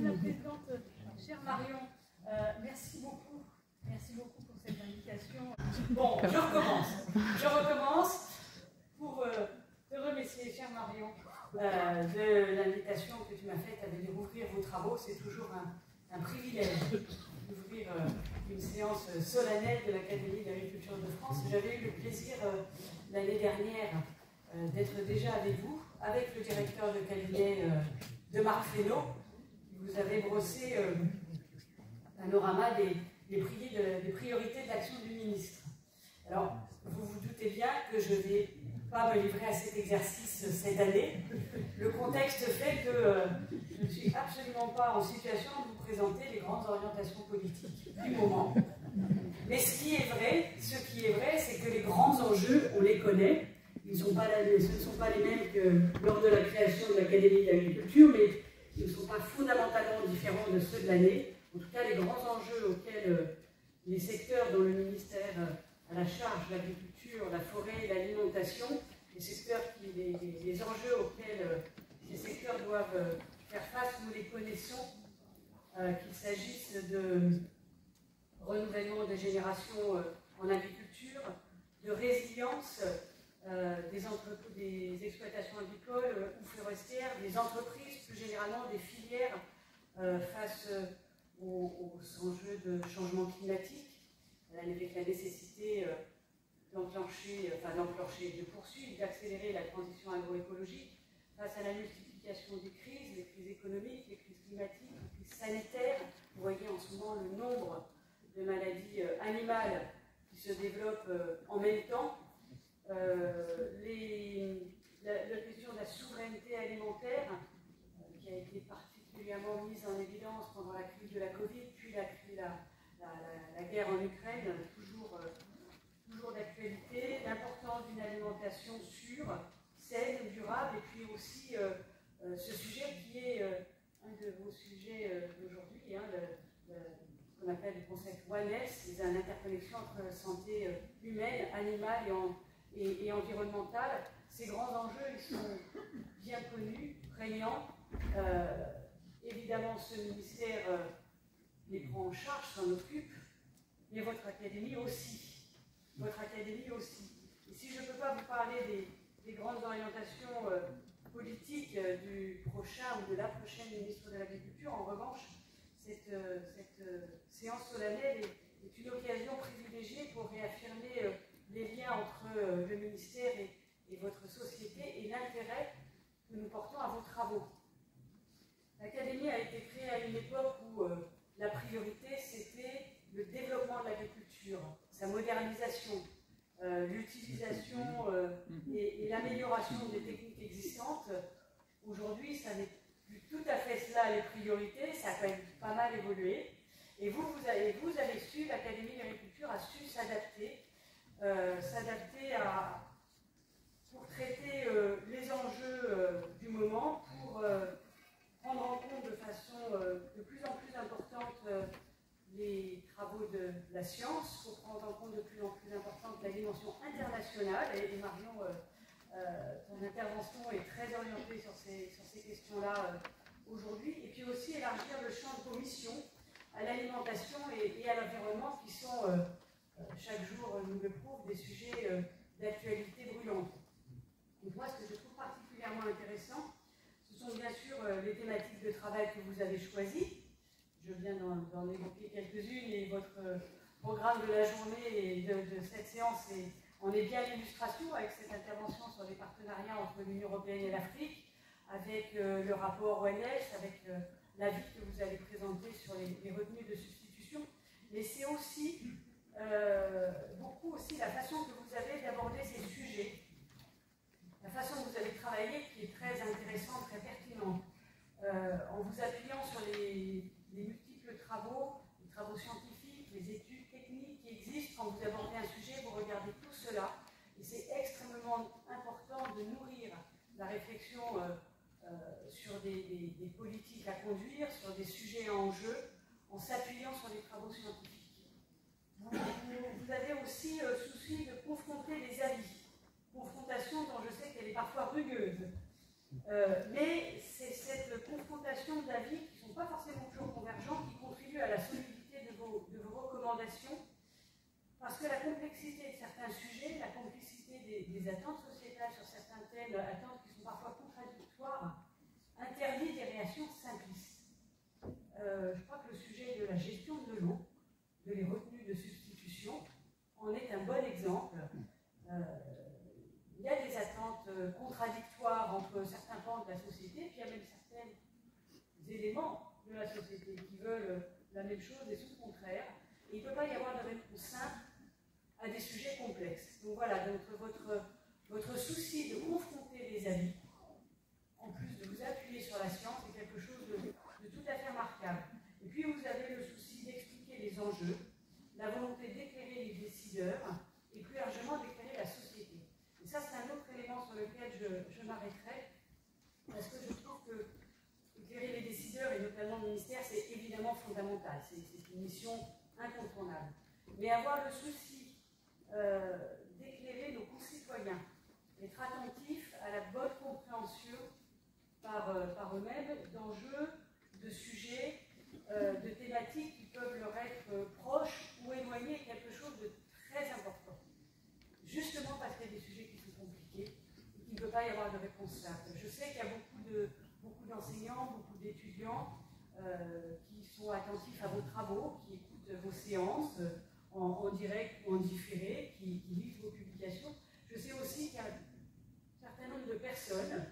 Madame la Présidente, chère Marion, merci beaucoup pour cette invitation. Bon, je recommence pour te remercier, chère Marion, de l'invitation que tu m'as faite à venir ouvrir vos travaux. C'est toujours un privilège d'ouvrir une séance solennelle de l'Académie d'agriculture de France. J'avais eu le plaisir l'année dernière d'être déjà avec vous, avec le directeur de cabinet de Marc Fesneau. Vous avez brossé un panorama des priorités de l'action du ministre. Alors, vous vous doutez bien que je ne vais pas me livrer à cet exercice cette année. Le contexte fait que je ne suis absolument pas en situation de vous présenter les grandes orientations politiques du moment. Mais ce qui est vrai, c'est que les grands enjeux, on les connaît. Ce ne sont pas les mêmes que lors de la création de l'Académie d'agriculture, mais ils ne sont pas fondamentalement différents de ceux de l'année. En tout cas, les grands enjeux auxquels les secteurs dont le ministère a la charge, l'agriculture, la forêt, l'alimentation, les enjeux auxquels ces secteurs doivent faire face, nous les connaissons, qu'il s'agisse de renouvellement des générations en agriculture, de résilience des exploitations agricoles ou forestières, des entreprises, plus généralement des filières face aux enjeux de changement climatique, avec la nécessité de poursuivre, d'accélérer la transition agroécologique face à la multiplication des crises, les crises économiques, les crises climatiques, les crises sanitaires. Vous voyez en ce moment le nombre de maladies animales qui se développent en même temps. La question de la souveraineté alimentaire qui a été particulièrement mise en évidence pendant la crise de la Covid, puis la guerre en Ukraine, toujours d'actualité, l'importance d'une alimentation sûre, saine, durable, et puis aussi ce sujet qui est un de vos sujets d'aujourd'hui, ce qu'on appelle le concept One Health, c'est une interconnexion entre santé humaine, animale et environnementale. Ces grands enjeux, ils sont bien connus, prégnants. Évidemment, ce ministère les prend en charge, s'en occupe, mais votre académie aussi. Et si je ne peux pas vous parler des grandes orientations politiques du prochain ou de la prochaine ministre de l'Agriculture, en revanche, cette séance solennelle est une occasion privilégiée pour réaffirmer les liens entre le ministère et votre société et l'intérêt que nous portons à vos travaux. L'Académie a été créée à une époque où la priorité, c'était le développement de l'agriculture, sa modernisation, l'utilisation et l'amélioration des techniques existantes. Aujourd'hui, ça n'est plus tout à fait cela les priorités, ça a quand même pas mal évolué. Et vous avez su, l'Académie d'agriculture a su s'adapter pour traiter les enjeux du moment, pour prendre en compte de façon de plus en plus importante les travaux de la science, pour prendre en compte de plus en plus importante la dimension internationale. Et Marion, ton intervention est très orientée sur ces questions-là aujourd'hui. Et puis aussi élargir le champ de vos missions à l'alimentation et à l'environnement, qui sont, chaque jour nous le prouve, des sujets d'actualité brûlante. Donc moi, ce que je trouve particulièrement intéressant, ce sont bien sûr les thématiques de travail que vous avez choisies. Je viens d'en évoquer quelques-unes et votre programme de la journée et de cette séance en est bien l'illustration, avec cette intervention sur les partenariats entre l'Union européenne et l'Afrique, avec le rapport ONS, avec l'avis que vous allez présenter sur les retenues de substitution. Mais c'est aussi beaucoup aussi la façon que vous avez d'aborder ces sujets, la façon dont vous avez travaillé qui est très intéressante, très pertinente, en vous appuyant sur les multiples travaux, les travaux scientifiques, les études techniques qui existent. Quand vous abordez un sujet, vous regardez tout cela. Et c'est extrêmement important de nourrir la réflexion sur des politiques à conduire, sur des sujets en jeu, en s'appuyant sur les travaux scientifiques. Vous avez aussi souci de confronter les avis. Confrontation dont je sais qu'elle est parfois rugueuse. Mais c'est cette confrontation d'avis qui sont sont pas forcément toujours convergents, qui contribuent à la solidité de vos recommandations, parce que la complexité de certains sujets, la complexité des attentes sociétales sur certains thèmes, attentes qui sont parfois contradictoires, interdit des réactions simplistes. Je crois que le sujet de la gestion de l'eau, de les retenues de substitution, en est un bon exemple. Il y a des attentes contradictoires entre certains pans de la société, puis il y a même certains éléments de la société qui veulent la même chose et tout le contraire. Et il ne peut pas y avoir de réponse simple à des sujets complexes. Donc voilà, donc votre souci de confronter les avis, en plus de vous appuyer sur la science, est quelque chose de tout à fait remarquable. Et puis vous avez le souci d'expliquer les enjeux, la volonté d'éclairer les décideurs et plus largement d'éclairer la société. Et ça, c'est un autre élément sur lequel je m'arrêterai, parce que je trouve que éclairer les décideurs, et notamment le ministère, c'est évidemment fondamental. C'est une mission incontournable. Mais avoir le souci d'éclairer nos concitoyens, être attentif à la bonne compréhension par eux-mêmes d'enjeux, de sujets, de thématiques qui peuvent leur être proches ou éloignées, quelque chose de très important. Justement parce qu'il y a des sujets qui sont compliqués et qu'il ne peut pas y avoir de réponse simple. Je sais qu'il y a beaucoup d'enseignants, beaucoup d'étudiants qui sont attentifs à vos travaux, qui écoutent vos séances en direct ou en différé, qui lisent vos publications. Je sais aussi qu'il y a un certain nombre de personnes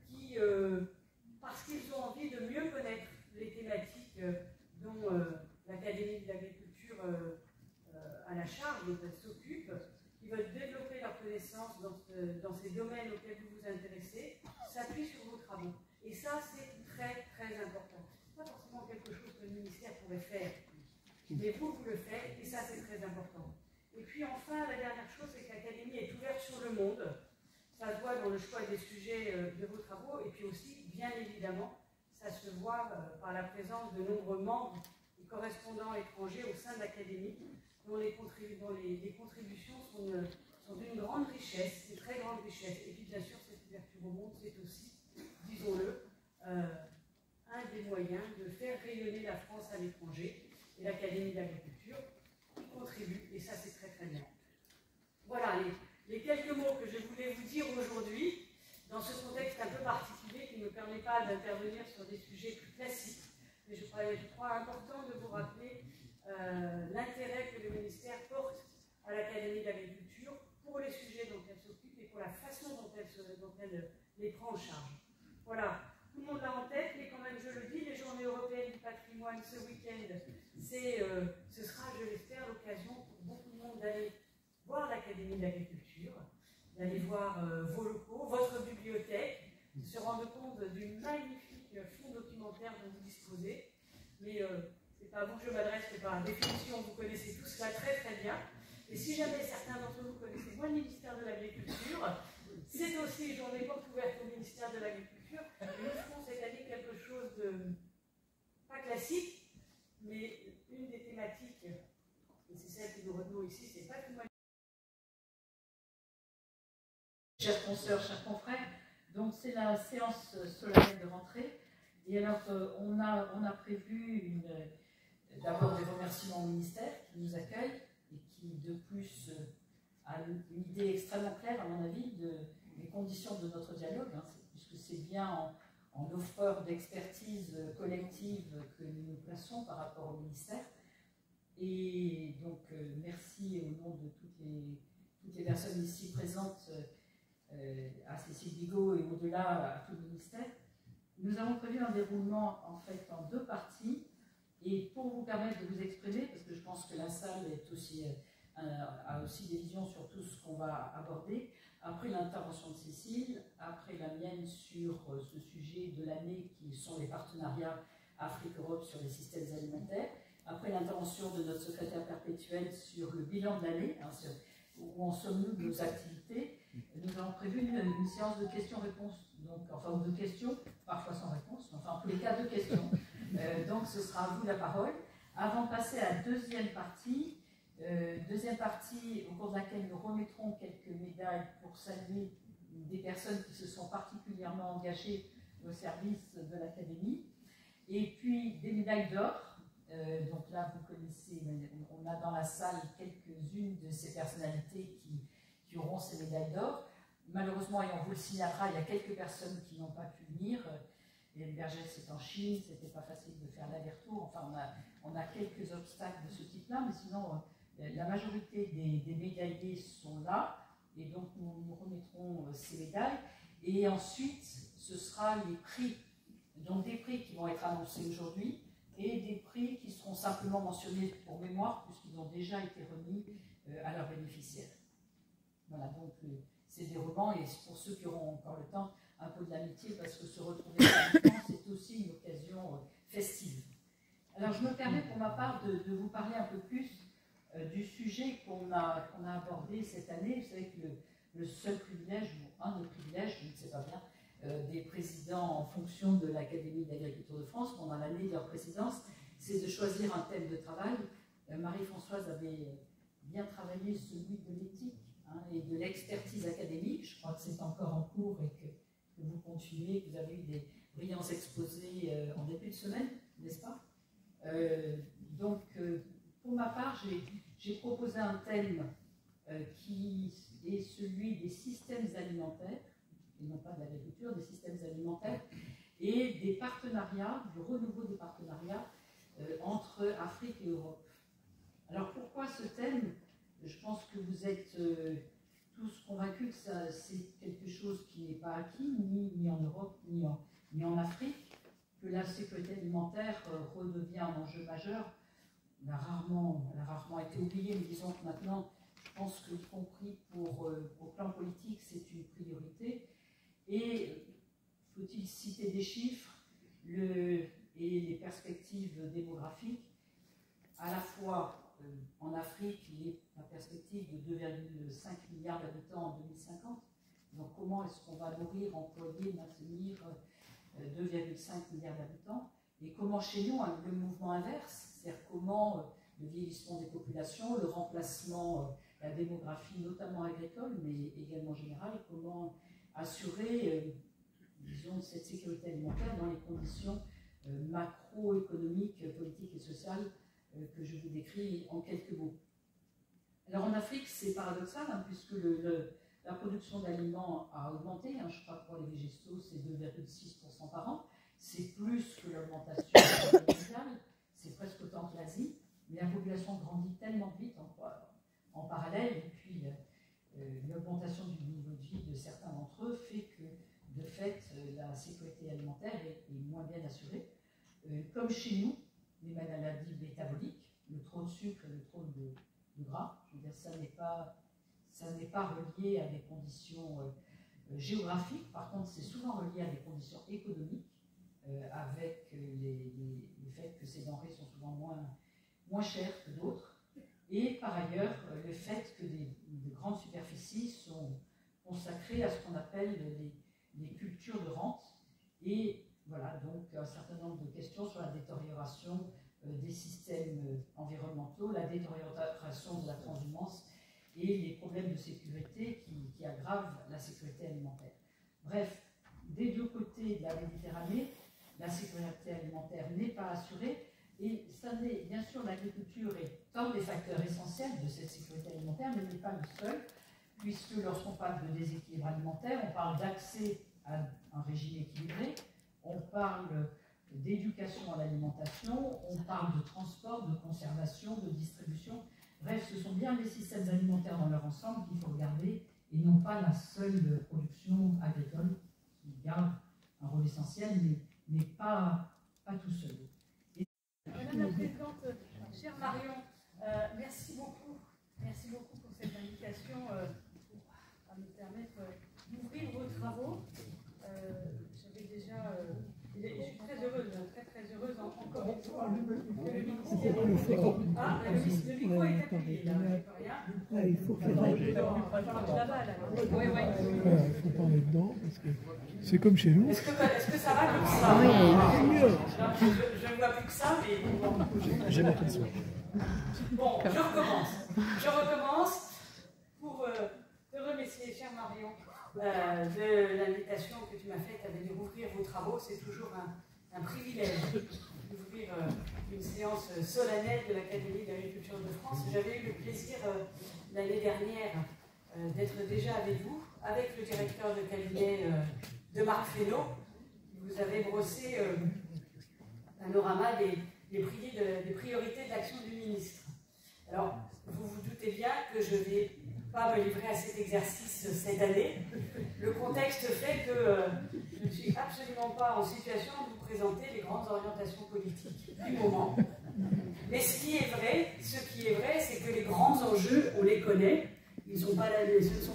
qui, parce qu'ils ont envie de mieux connaître les thématiques dont l'Académie de l'agriculture a la charge, dont elle s'occupe, qui veulent développer leurs connaissances dans ces domaines auxquels vous vous intéressez, s'appuient sur vos travaux. Et ça, c'est très, très important. Ce n'est pas forcément quelque chose que le ministère pourrait faire, mais vous le faites, et ça, c'est très important. Et puis enfin, la dernière chose, c'est que l'Académie est ouverte sur le monde. Ça se voit dans le choix des sujets de vos travaux, et puis aussi, bien évidemment, ça se voit par la présence de nombreux membres et correspondants étrangers au sein de l'Académie, dont les contributions sont d'une grande richesse, une très grande richesse. Et puis bien sûr, cette ouverture au monde, c'est aussi, disons-le, un des moyens de faire rayonner la France à l'étranger. Et l'Académie d'agriculture contribue, et ça c'est très très bien. Voilà les quelques mots que je voulais vous dire aujourd'hui, dans ce contexte un peu particulier qui ne me permet pas d'intervenir sur des sujets plus classiques. Mais je crois important de vous rappeler l'intérêt que le ministère porte à l'Académie d'agriculture pour les sujets dont elle s'occupe et pour la façon dont elle les prend en charge. Voilà, tout le monde l'a en tête, mais quand même je le dis, les Journées européennes du patrimoine ce week-end, ce sera, je l'espère, l'occasion pour beaucoup de monde d'aller voir l'Académie d'agriculture, d'aller voir vos locaux, votre bibliothèque, de se rendre compte du magnifique fonds documentaire dont vous disposez. Mais c'est pas à vous que je m'adresse, que par définition, vous connaissez tout cela très très bien. Et si jamais certains d'entre vous connaissez moins le ministère de l'Agriculture, c'est aussi journée porte ouverte au ministère de l'Agriculture. Nous ferons cette année quelque chose de pas classique, mais une des thématiques, et c'est celle que nous retenons ici, c'est patrimoine. Chers consoeurs, chers confrères, donc c'est la séance solennelle de rentrée. Et alors, on a prévu d'abord des remerciements au ministère qui nous accueille et qui, de plus, a une idée extrêmement claire, à mon avis, des conditions de notre dialogue, hein, puisque c'est bien en offreur d'expertise collective que nous nous plaçons par rapport au ministère. Et donc, merci au nom de toutes les personnes ici présentes, à Cécile Bigot et au-delà à tout le ministère. Nous avons prévu un déroulement en fait en deux parties, et pour vous permettre de vous exprimer, parce que je pense que la salle est aussi, a aussi des visions sur tout ce qu'on va aborder, après l'intervention de Cécile, après la mienne sur ce sujet de l'année qui sont les partenariats Afrique-Europe sur les systèmes alimentaires, après l'intervention de notre secrétaire perpétuel sur le bilan de l'année, hein, où en sommes-nous de nos activités. Nous avons prévu une séance de questions-réponses, donc enfin de questions, parfois sans réponse, mais enfin en tous les cas de questions. Donc ce sera à vous la parole. Avant de passer à la deuxième partie au cours de laquelle nous remettrons quelques médailles pour saluer des personnes qui se sont particulièrement engagées au service de l'Académie. Et puis des médailles d'or. Donc là, vous connaissez, on a dans la salle quelques-unes de ces personnalités qui auront ces médailles d'or. Malheureusement, et on vous le signalera, il y a quelques personnes qui n'ont pas pu venir. Hélène Bergès, c'est en Chine, c'était pas facile de faire l'aller-retour. Enfin, on a quelques obstacles de ce type-là, mais sinon, la majorité des médaillés sont là. Et donc, nous remettrons ces médailles. Et ensuite, ce sera les prix. Donc, des prix qui vont être annoncés aujourd'hui et des prix qui seront simplement mentionnés pour mémoire, puisqu'ils ont déjà été remis à leurs bénéficiaires. Voilà, donc c'est des romans, et pour ceux qui auront encore le temps, un peu de l'amitié, parce que se retrouver physiquement, c'est aussi une occasion festive. Alors, je me permets pour ma part de vous parler un peu plus du sujet qu'on a abordé cette année. Vous savez que le seul privilège, ou un des privilèges, je ne sais pas bien, des présidents en fonction de l'Académie d'agriculture de France pendant l'année de leur présidence, c'est de choisir un thème de travail. Marie-Françoise avait bien travaillé celui de l'éthique et de l'expertise académique. Je crois que c'est encore en cours et que vous continuez, que vous avez eu des brillants exposés en début de semaine, n'est-ce pas? Donc, pour ma part, j'ai proposé un thème qui est celui des systèmes alimentaires, et non pas de l'agriculture, des systèmes alimentaires, et des partenariats, du renouveau des partenariats entre Afrique et Europe. Alors pourquoi ce thème? Je pense que vous êtes tous convaincus que c'est quelque chose qui n'est pas acquis, ni en Europe, ni en Afrique, que la sécurité alimentaire redevient un enjeu majeur. Elle a rarement été oubliée, mais disons que maintenant, je pense que, y compris au plan politique, c'est une priorité. Et faut-il citer des chiffres et les perspectives démographiques? À la fois en Afrique, la perspective de 2,5 milliards d'habitants en 2050. Donc comment est-ce qu'on va nourrir, employer, maintenir 2,5 milliards d'habitants? Et comment chez nous, le mouvement inverse, c'est-à-dire comment le vieillissement des populations, le remplacement, la démographie, notamment agricole, mais également générale, comment assurer, disons, cette sécurité alimentaire dans les conditions macroéconomiques, politiques et sociales que je vous décris en quelques mots. Alors en Afrique, c'est paradoxal, puisque la production d'aliments a augmenté, je crois que pour les végétaux, c'est 2,6% par an, c'est plus que l'augmentation mondiale, c'est presque autant que l'Asie, mais la population grandit tellement vite en parallèle, et puis l'augmentation du niveau de vie de certains d'entre eux fait que, de fait, la sécurité alimentaire est moins bien assurée. Comme chez nous, les maladies métaboliques, le trop de sucre et le trop de gras, je veux dire, ça n'est pas relié à des conditions géographiques, par contre, c'est souvent relié à des conditions économiques, avec le fait que ces denrées sont souvent moins chères que d'autres. Et par ailleurs, le fait que de grandes superficies sont consacrées à ce qu'on appelle les cultures de rente. Et voilà, donc un certain nombre de questions sur la détérioration des systèmes environnementaux, la détérioration de la transhumance et les problèmes de sécurité qui aggravent la sécurité alimentaire. Bref, des deux côtés de la Méditerranée, la sécurité alimentaire n'est pas assurée. Et ça n'est, bien sûr, l'agriculture est un des facteurs essentiels de cette sécurité alimentaire, mais n'est pas le seul, puisque lorsqu'on parle de déséquilibre alimentaire, on parle d'accès à un régime équilibré, on parle d'éducation à l'alimentation, on parle de transport, de conservation, de distribution. Bref, ce sont bien les systèmes alimentaires dans leur ensemble qu'il faut regarder, et non pas la seule production agricole, qui garde un rôle essentiel, mais pas tout seul. Madame la Présidente, chère Marion, merci beaucoup pour cette invitation à me permettre d'ouvrir vos travaux. J'avais déjà, je suis très heureuse, très heureuse encore une fois que le ministère. Ah, le micro est appuyé, là, je ne peux rien. Il faut faire là-bas, là. Oui. Il faut parler dedans, parce que c'est comme chez nous. Est-ce que ça va comme ça? Oui. Je ne vois plus que ça, mais... J'ai montré ça. Bon, je recommence pour te remercier, chère Marion, de l'invitation que tu m'as faite à venir ouvrir vos travaux. C'est toujours un privilège d'ouvrir une séance solennelle de l'Académie d'agriculture de France. J'avais eu le plaisir l'année dernière d'être déjà avec vous, avec le directeur de cabinet de Marc Fesneau, qui vous avait brossé un panorama des priorités de l'action du ministre. Alors, vous vous doutez bien que je ne vais pas me livrer à cet exercice cette année. Le contexte fait que je ne suis absolument pas en situation de vous présenter les grandes orientations politiques du moment. Mais ce qui est vrai, c'est que les grands enjeux, on les connaît. Ce ne sont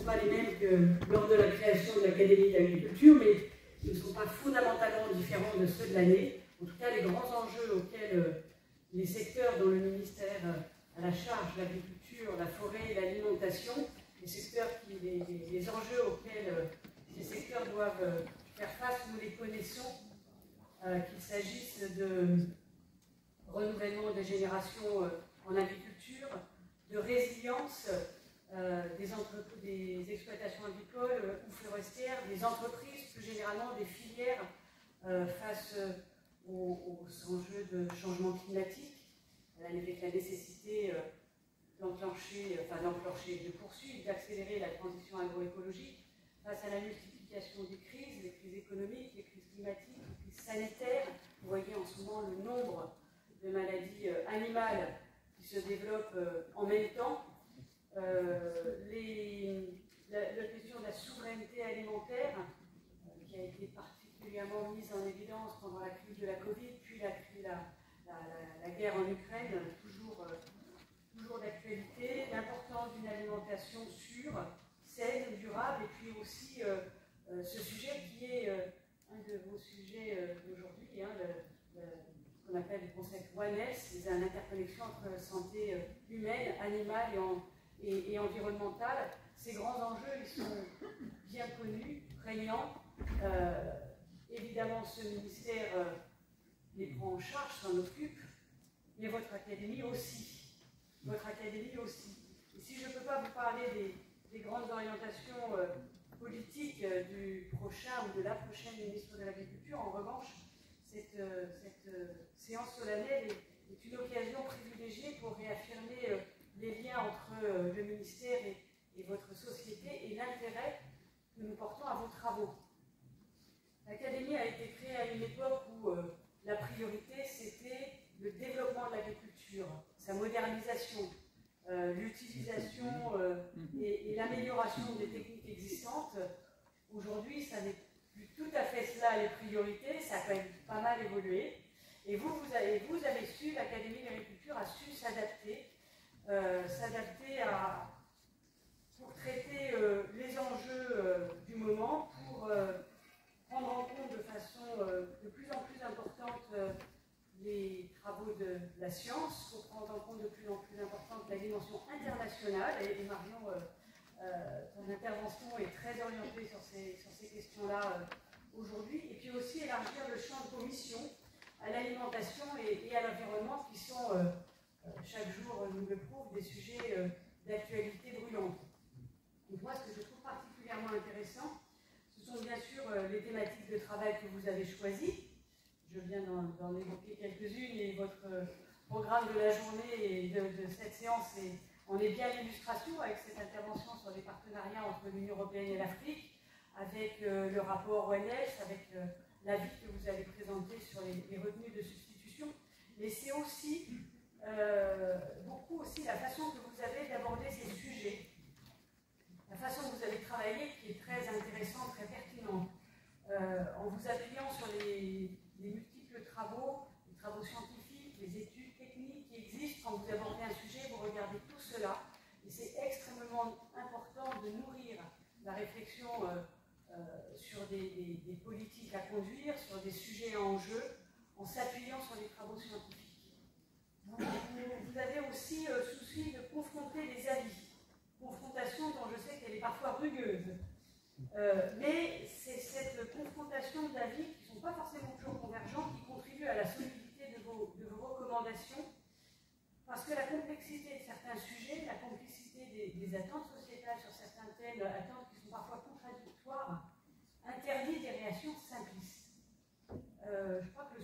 pas les mêmes que lors de la création de l'Académie d'agriculture, mais ils ne sont pas fondamentalement différents de ceux de l'année. En tout cas, les grands enjeux auxquels les secteurs dont le ministère a la charge, l'agriculture, la forêt, l'alimentation, les enjeux auxquels ces secteurs doivent faire face, nous les connaissons, qu'il s'agisse de renouvellement des générations en agriculture, de résilience des exploitations agricoles ou forestières, des entreprises, plus généralement des filières face aux enjeux de changement climatique, avec la nécessité de poursuivre, d'accélérer la transition agroécologique face à la multiplication des crises, les crises économiques, les crises climatiques, les crises sanitaires. Vous voyez en ce moment le nombre de maladies animales qui se développent en même temps. La question de la souveraineté alimentaire qui a été particulièrement mise en évidence pendant la crise de la Covid, puis la guerre en Ukraine, toujours d'actualité, l'importance d'une alimentation sûre, saine, durable, et puis aussi ce sujet qui est un de vos sujets d'aujourd'hui, ce qu'on appelle le concept One Health, c'est une interconnexion entre santé humaine, animale et environnementale. Ces grands enjeux, ils sont bien connus, prégnants. Évidemment, ce ministère les prend en charge, s'en occupe, mais votre académie aussi. Et si je ne peux pas vous parler des grandes orientations politiques du prochain ou de la prochaine ministre de l'Agriculture, en revanche, cette séance solennelle est une occasion privilégiée pour réaffirmer les liens entre le ministère et votre société et l'intérêt que nous portons à vos travaux. L'Académie a été créée à une époque où la priorité, c'était le développement de l'agriculture, sa modernisation, l'utilisation et l'amélioration des techniques existantes. Aujourd'hui, ça n'est plus tout à fait cela les priorités, ça a quand même pas mal évolué. Et vous avez su, l'Académie d'agriculture a su s'adapter pour traiter les enjeux du moment, pour prendre en compte de façon de plus en plus importante les travaux de la science, pour prendre en compte de plus en plus importante la dimension internationale. Et Marion, ton intervention est très orientée sur ces questions-là aujourd'hui. Et puis aussi élargir le champ de commission à l'alimentation et à l'environnement, qui sont, chaque jour nous le prouve, des sujets d'actualité brûlante. Donc moi, ce que je trouve particulièrement intéressant, ce sont bien sûr les thématiques de travail que vous avez choisies. Je viens d'en évoquer quelques-unes, et votre programme de la journée et de cette séance en est bien l'illustration, avec cette intervention sur les partenariats entre l'Union européenne et l'Afrique, avec le rapport One Health, avec l'avis que vous allez présenter sur les revenus de substitution. Mais c'est aussi beaucoup aussi la façon que vous avez d'aborder ces sujets, la façon que vous avez travaillé, qui est très intéressante, très pertinente, en vous appuyant sur les multiples travaux, les travaux scientifiques, les études techniques qui existent. Quand vous abordez un sujet, vous regardez tout cela, et c'est extrêmement important de nourrir la réflexion sur des politiques à conduire, sur des sujets en jeu, en s'appuyant sur les travaux scientifiques. Vous avez aussi souci de confronter les avis, confrontation dont je sais qu'elle est parfois rugueuse. Mais c'est cette confrontation d'avis qui ne sont pas forcément toujours convergents qui contribue à la solidité de vos recommandations, parce que la complexité de certains sujets, la complexité des attentes sociétales sur certains thèmes, attentes qui sont parfois contradictoires, interdit des réactions simplistes. Je crois que le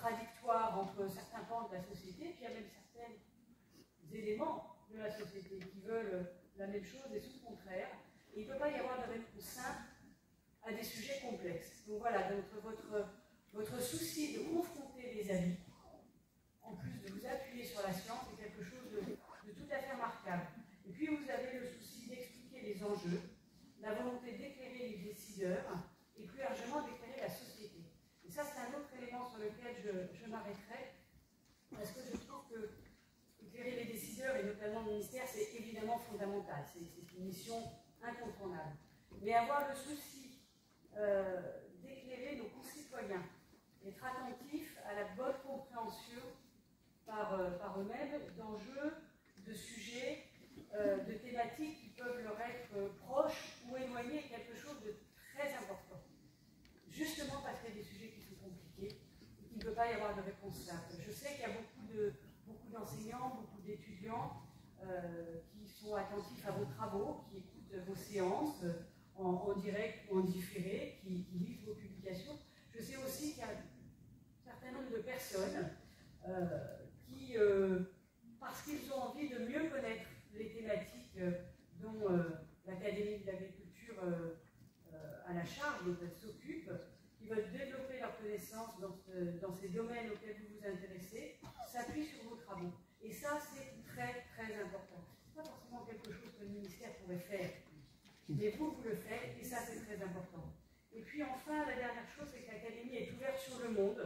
contradictoire entre certains pans de la société, puis il y a même certains éléments de la société qui veulent la même chose et son contraire. Et il ne peut pas y avoir de réponse simple à des sujets complexes. Donc voilà, donc votre souci de confronter les avis, en plus de vous appuyer sur la science, est quelque chose de tout à fait remarquable. Et puis vous avez le souci d'expliquer les enjeux, la volonté d'éclairer les décideurs et plus largement d'éclairer la société. Et ça, c'est un autre élément sur lequel je m'arrêterai, parce que je trouve que éclairer les décideurs, et notamment le ministère, c'est évidemment fondamental. C'est une mission incontournable. Mais avoir le souci d'éclairer nos concitoyens, être attentif à la bonne compréhension par eux-mêmes d'enjeux, de sujets, de thématiques qui peuvent leur être proches ou éloignés, quelque chose de très important. Justement parce qu'il y a des sujets qui sont compliqués et qu'il ne peut pas y avoir de réponse simple. Je sais qu'il y a beaucoup d'enseignants, beaucoup d'étudiants qui sont attentifs à vos travaux, qui écoutent vos séances en direct ou en différé, qui lisent vos publications. Je sais aussi qu'il y a un certain nombre de personnes qui, parce qu'ils ont envie de mieux connaître les thématiques dont l'Académie de l'agriculture a la charge, dont elle s'occupe, qui veulent développer leurs connaissances dans ces domaines auxquels vous vous intéressez, s'appuient sur vos travaux. Et ça, c'est très, très important. Ce n'est pas forcément quelque chose que le ministère pourrait faire, mais vous le faites, et ça, c'est très important. Et puis enfin, la dernière chose, c'est que l'Académie est ouverte sur le monde.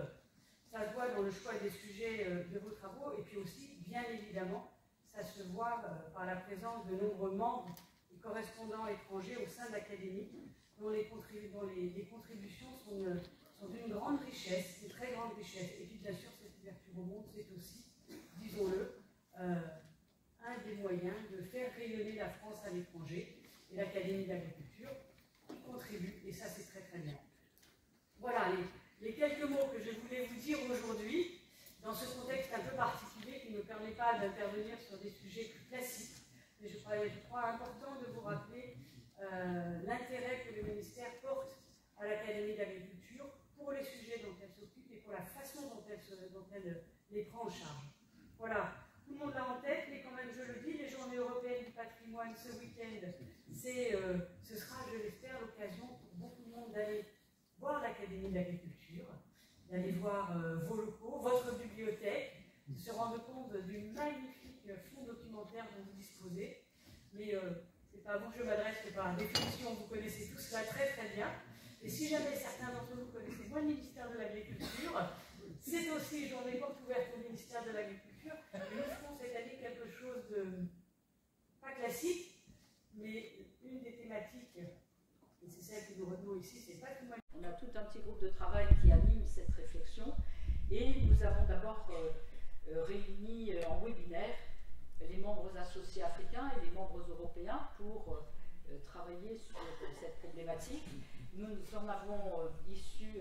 Ça se voit dans le choix des sujets de vos travaux, et puis aussi, bien évidemment, ça se voit par la présence de nombreux membres et correspondants étrangers au sein de l'Académie, dont les contributions sont d'une grande richesse, une très grande richesse. Et puis bien sûr, cette ouverture au monde, c'est aussi, disons-le, un des moyens de faire rayonner la France à l'étranger. Et l'Académie d'agriculture y contribue, et ça c'est très très bien. Voilà les quelques mots que je voulais vous dire aujourd'hui, dans ce contexte un peu particulier qui ne me permet pas d'intervenir sur des sujets plus classiques. Mais je crois important de vous rappeler l'intérêt que le ministère porte à l'Académie d'agriculture pour les sujets dont elle s'occupe et pour la façon dont elle les prend en charge. Voilà, tout le monde l'a en tête, mais quand même je le dis, les Journées européennes du patrimoine ce week-end, ce sera, je l'espère, l'occasion pour beaucoup de monde d'aller voir l'Académie d'agriculture, d'aller voir vos locaux, votre bibliothèque, de se rendre compte du magnifique fonds documentaire dont vous disposez. Mais c'est pas à vous que je m'adresse, que par définition, vous connaissez tout cela très très bien. Et si jamais certains d'entre vous connaissez moins le ministère de l'Agriculture, c'est aussi journée porte ouverte au ministère de l'Agriculture. Et nous ferons cette année quelque chose de pas classique, mais une des thématiques, et c'est celle que nous retenons ici, c'est pas tout. On a tout un petit groupe de travail qui anime cette réflexion, et nous avons d'abord réuni en webinaire les membres associés africains et les membres européens pour travailler sur cette problématique. Nous en avons issu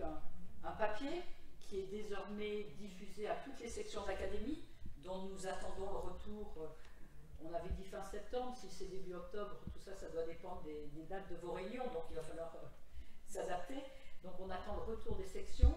un papier qui est désormais diffusé à toutes les sections d'académie, dont nous attendons le retour. On avait dit fin septembre, si c'est début octobre, tout ça, ça doit dépendre des dates de vos réunions, donc il va falloir s'adapter. Donc on attend le retour des sections.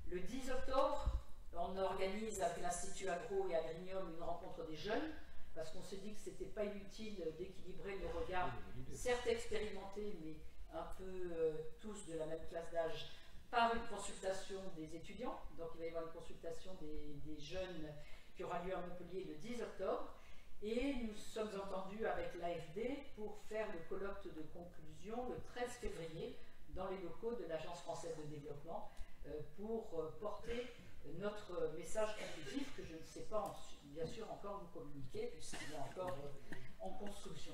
Le 10 octobre, on organise avec l'Institut Agro et Agrignum une rencontre des jeunes, parce qu'on s'est dit que ce n'était pas inutile d'équilibrer le regard, certes expérimenté, mais un peu tous de la même classe d'âge, par une consultation des étudiants. Donc il va y avoir une consultation des jeunes qui aura lieu à Montpellier le 10 octobre. Et nous sommes entendus avec l'AFD pour faire le colloque de conclusion le 13 février dans les locaux de l'Agence française de développement pour porter notre message conclusif que je ne sais pas bien sûr encore vous communiquer puisqu'il est encore en construction.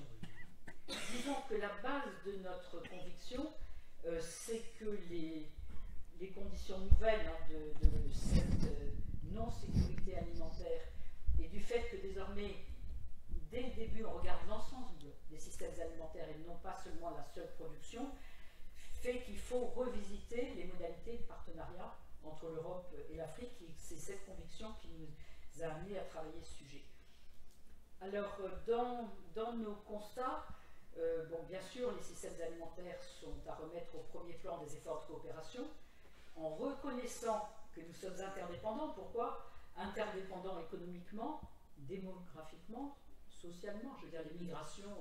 Disons que la base de notre conviction, c'est que les conditions nouvelles de cette non-sécurité alimentaire et du fait que désormais, dès le début, on regarde l'ensemble des systèmes alimentaires et non pas seulement la seule production, fait qu'il faut revisiter les modalités de partenariat entre l'Europe et l'Afrique. C'est cette conviction qui nous a amenés à travailler ce sujet. Alors, dans nos constats, bon, bien sûr, les systèmes alimentaires sont à remettre au premier plan des efforts de coopération, en reconnaissant que nous sommes interdépendants. Pourquoi? Interdépendants économiquement, démographiquement, socialement. Je veux dire, les migrations,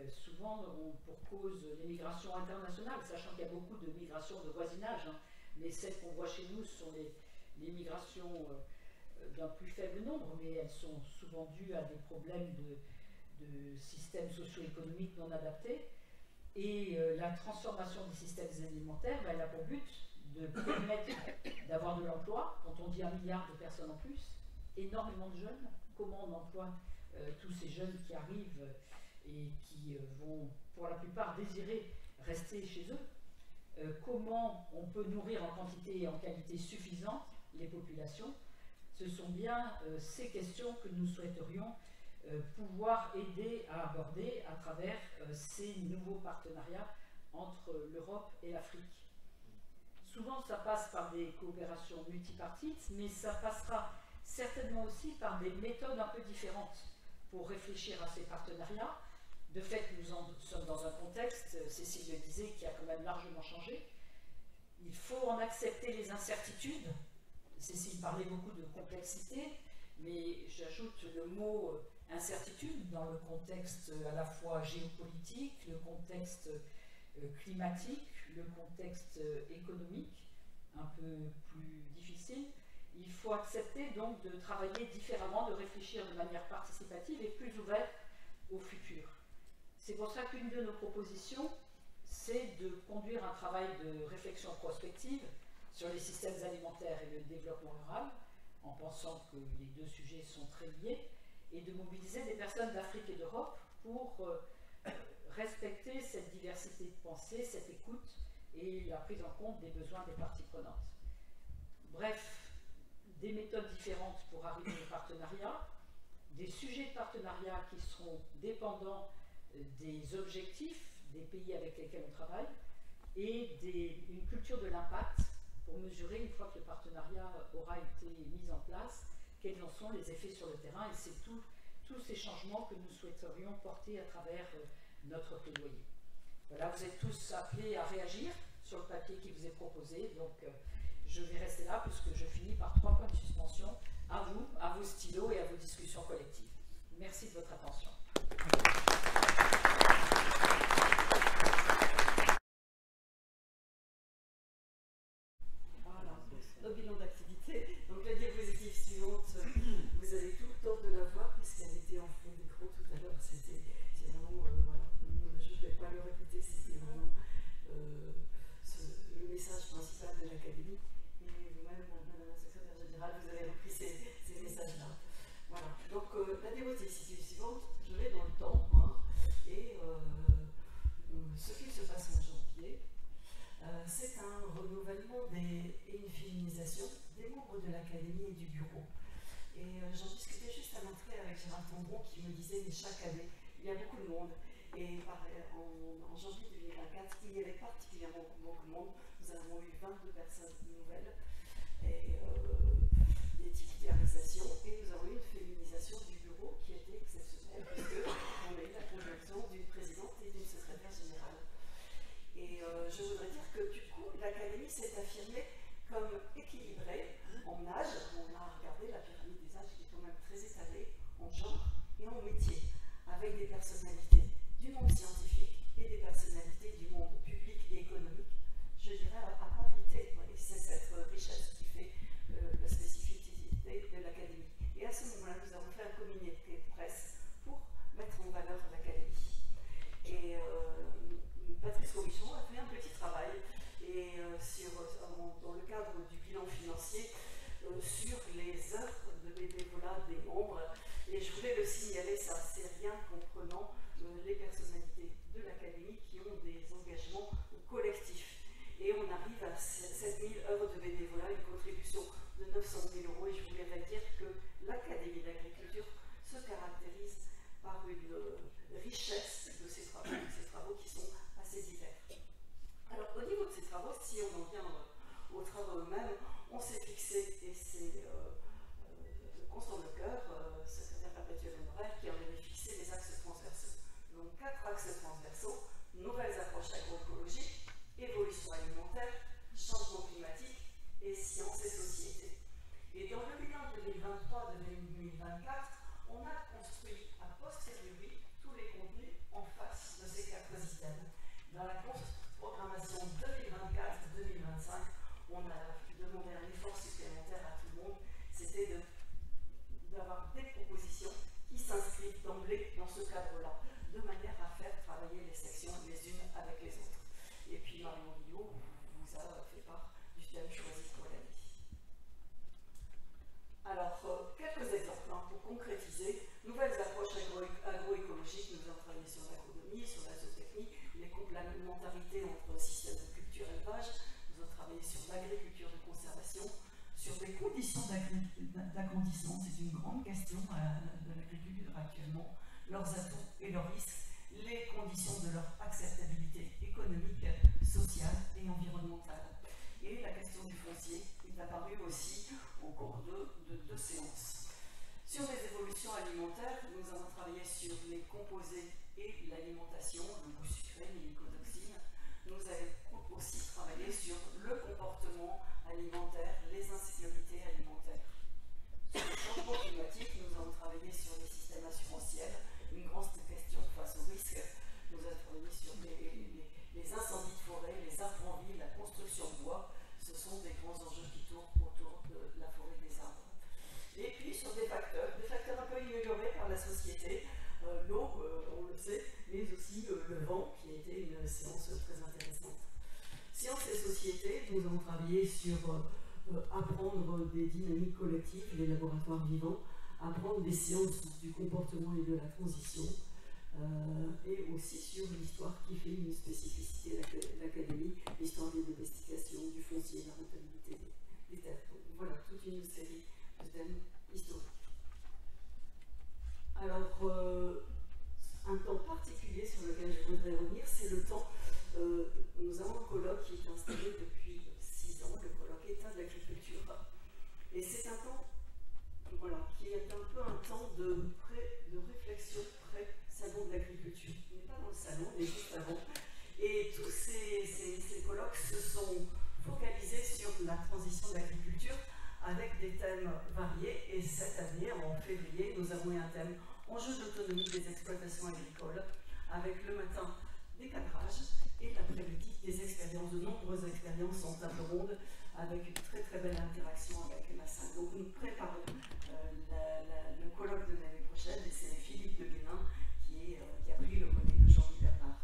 souvent, ont pour cause les migrations internationales, sachant qu'il y a beaucoup de migrations de voisinage, hein, mais celles qu'on voit chez nous sont les migrations d'un plus faible nombre, mais elles sont souvent dues à des problèmes de systèmes socio-économiques non adaptés. Et la transformation des systèmes alimentaires, elle a pour but de permettre d'avoir de l'emploi. Quand on dit 1 milliard de personnes en plus, énormément de jeunes, comment on emploie tous ces jeunes qui arrivent et qui vont pour la plupart désirer rester chez eux, comment on peut nourrir en quantité et en qualité suffisante les populations. Ce sont bien ces questions que nous souhaiterions pouvoir aider à aborder à travers ces nouveaux partenariats entre l'Europe et l'Afrique. Souvent, ça passe par des coopérations multipartites, mais ça passera certainement aussi par des méthodes un peu différentes pour réfléchir à ces partenariats. De fait, nous sommes dans un contexte, Cécile le disait, qui a quand même largement changé. Il faut en accepter les incertitudes. Cécile parlait beaucoup de complexité, mais j'ajoute le mot incertitude dans le contexte à la fois géopolitique, le contexte climatique, le contexte économique, un peu plus difficile. Il faut accepter donc de travailler différemment, de réfléchir de manière participative et plus ouverte au futur. C'est pour ça qu'une de nos propositions, c'est de conduire un travail de réflexion prospective sur les systèmes alimentaires et le développement rural, en pensant que les deux sujets sont très liés, et de mobiliser des personnes d'Afrique et d'Europe pour respecter cette diversité de pensée, cette écoute et la prise en compte des besoins des parties prenantes. Bref, des méthodes différentes pour arriver au partenariat, des sujets de partenariat qui seront dépendants des objectifs des pays avec lesquels on travaille et une culture de l'impact pour mesurer, une fois que le partenariat aura été mis en place, quels en sont les effets sur le terrain. Et c'est tous ces changements que nous souhaiterions porter à travers notre plaidoyer. Voilà, vous êtes tous appelés à réagir sur le papier qui vous est proposé. Donc, je vais rester là puisque je finis par 3 points de suspension à vous, à vos stylos et à vos discussions collectives. Merci de votre attention. Voilà, le bilan d'activité. Donc la diapositive suivante, vous avez tout le temps de la voir puisqu'elle était en fond d'écran tout à l'heure. C'est vraiment, voilà, je ne vais pas le répéter, c'était vraiment le message principal de l'Académie. Et vous-même, Madame la secrétaire générale, vous avez repris ces messages-là. Voilà, donc la diapositive suivante, je vais dans le temps, hein, et ce qu'il se passe en janvier, c'est un renouvellement et une féminisation des membres de l'Académie et du bureau. Et j'en discutais juste à l'entrée avec Gérard Tambon qui me disait, mais chaque année, il y a beaucoup de monde. Et en janvier 2024, il y avait particulièrement beaucoup de monde. Nous avons eu 22 personnes nouvelles et des titularisations. Et nous avons eu une féminisation du bureau qui était exceptionnelle, puisqu'on a eu la conjonction d'une présidente et d'une secrétaire générale. Et je voudrais dire que du coup, l'Académie s'est affirmée comme équilibrée en âge. On a regardé la pyramide des âges qui est quand même très étalée en genre et en métier, avec des personnalités du monde scientifique et des personnalités du monde public et économique, je dirais à parité. Et c'est cette richesse qui fait la spécificité de l'Académie. Et à ce moment-là, nous avons fait un communiqué de presse pour mettre en valeur l'Académie. Et Patrice Robichon a fait un petit travail et dans le cadre du bilan financier sur les heures de bénévolat des membres. Et je voulais le signaler, ça c'est rien qu'en prenant les personnalités de l'Académie qui ont des engagements collectifs. Et on arrive à 7000 heures de bénévolat, une 2024, on a construit a posteriori tous les contenus en face de ces 4 items. Dans la programmation 2024-2025, on a demandé un effort supplémentaire à tout le monde, c'était d'avoir des propositions qui s'inscrivent d'emblée dans ce cadre-là, de manière à faire travailler les sections les unes avec les autres. Et puis Marion Guillot vous a fait part du thème choisi pour l'année. Alors, quelques exemples pour concrétiser. Nouvelles approches agroécologiques, nous avons travaillé sur l'agronomie, sur la zootechnie, les complémentarités entre systèmes de culture et élevage, nous avons travaillé sur l'agriculture de conservation, sur les conditions d'agrandissement, c'est une grande question de l'agriculture actuellement, leurs atouts et leurs risques, les conditions de leur acceptabilité économique, sociale et environnementale. Et la question du foncier est apparue aussi au cours de 2 séances. Sur les évolutions alimentaires, nous avons travaillé sur les composés et l'alimentation, le goût sucré, les mycotoxines. Nous avons aussi travaillé sur le comportement alimentaire, les insécurités alimentaires. Sur le changement climatique, nous avons travaillé sur les systèmes assurantiels, une grande question face aux risques. Nous avons travaillé sur les incendies de forêt, les arbres en ville, la construction de bois. Ce sont des grands enjeux qui tournent autour de la forêt des arbres. Et puis sur des facteurs un peu ignorés par la société, l'eau, on le sait, mais aussi le vent, qui a été une séance très intéressante. Sciences et société, nous avons travaillé sur apprendre des dynamiques collectives, les laboratoires vivants, apprendre des sciences du comportement et de la transition, et aussi sur l'histoire qui fait une spécificité de l'académie, l'histoire des domestications, du foncier, la rentabilité des terres. Donc, voilà, toute une série de thèmes historiques. Alors, un temps particulier sur lequel je voudrais revenir, c'est le temps. Nous avons un colloque qui est installé depuis 6 ans, le colloque État de l'agriculture. Et c'est un temps, voilà, qui est un peu un temps de réflexion pré-salon de l'agriculture. On n'est pas dans le salon, mais juste avant. Et tous ces colloques se sont focalisés sur la transition de l'agriculture avec des thèmes variés. Et cette année, en février, nous avons eu un thème enjeux d'autonomie des exploitations agricoles, avec le matin des cadrages et l'après-midi des expériences, de nombreuses expériences en table ronde, avec une très très belle interaction avec la salle. Donc nous préparons le colloque de l'année prochaine, et c'est Philippe de Guénin qui a pris le relais de Jean-Louis Bernard.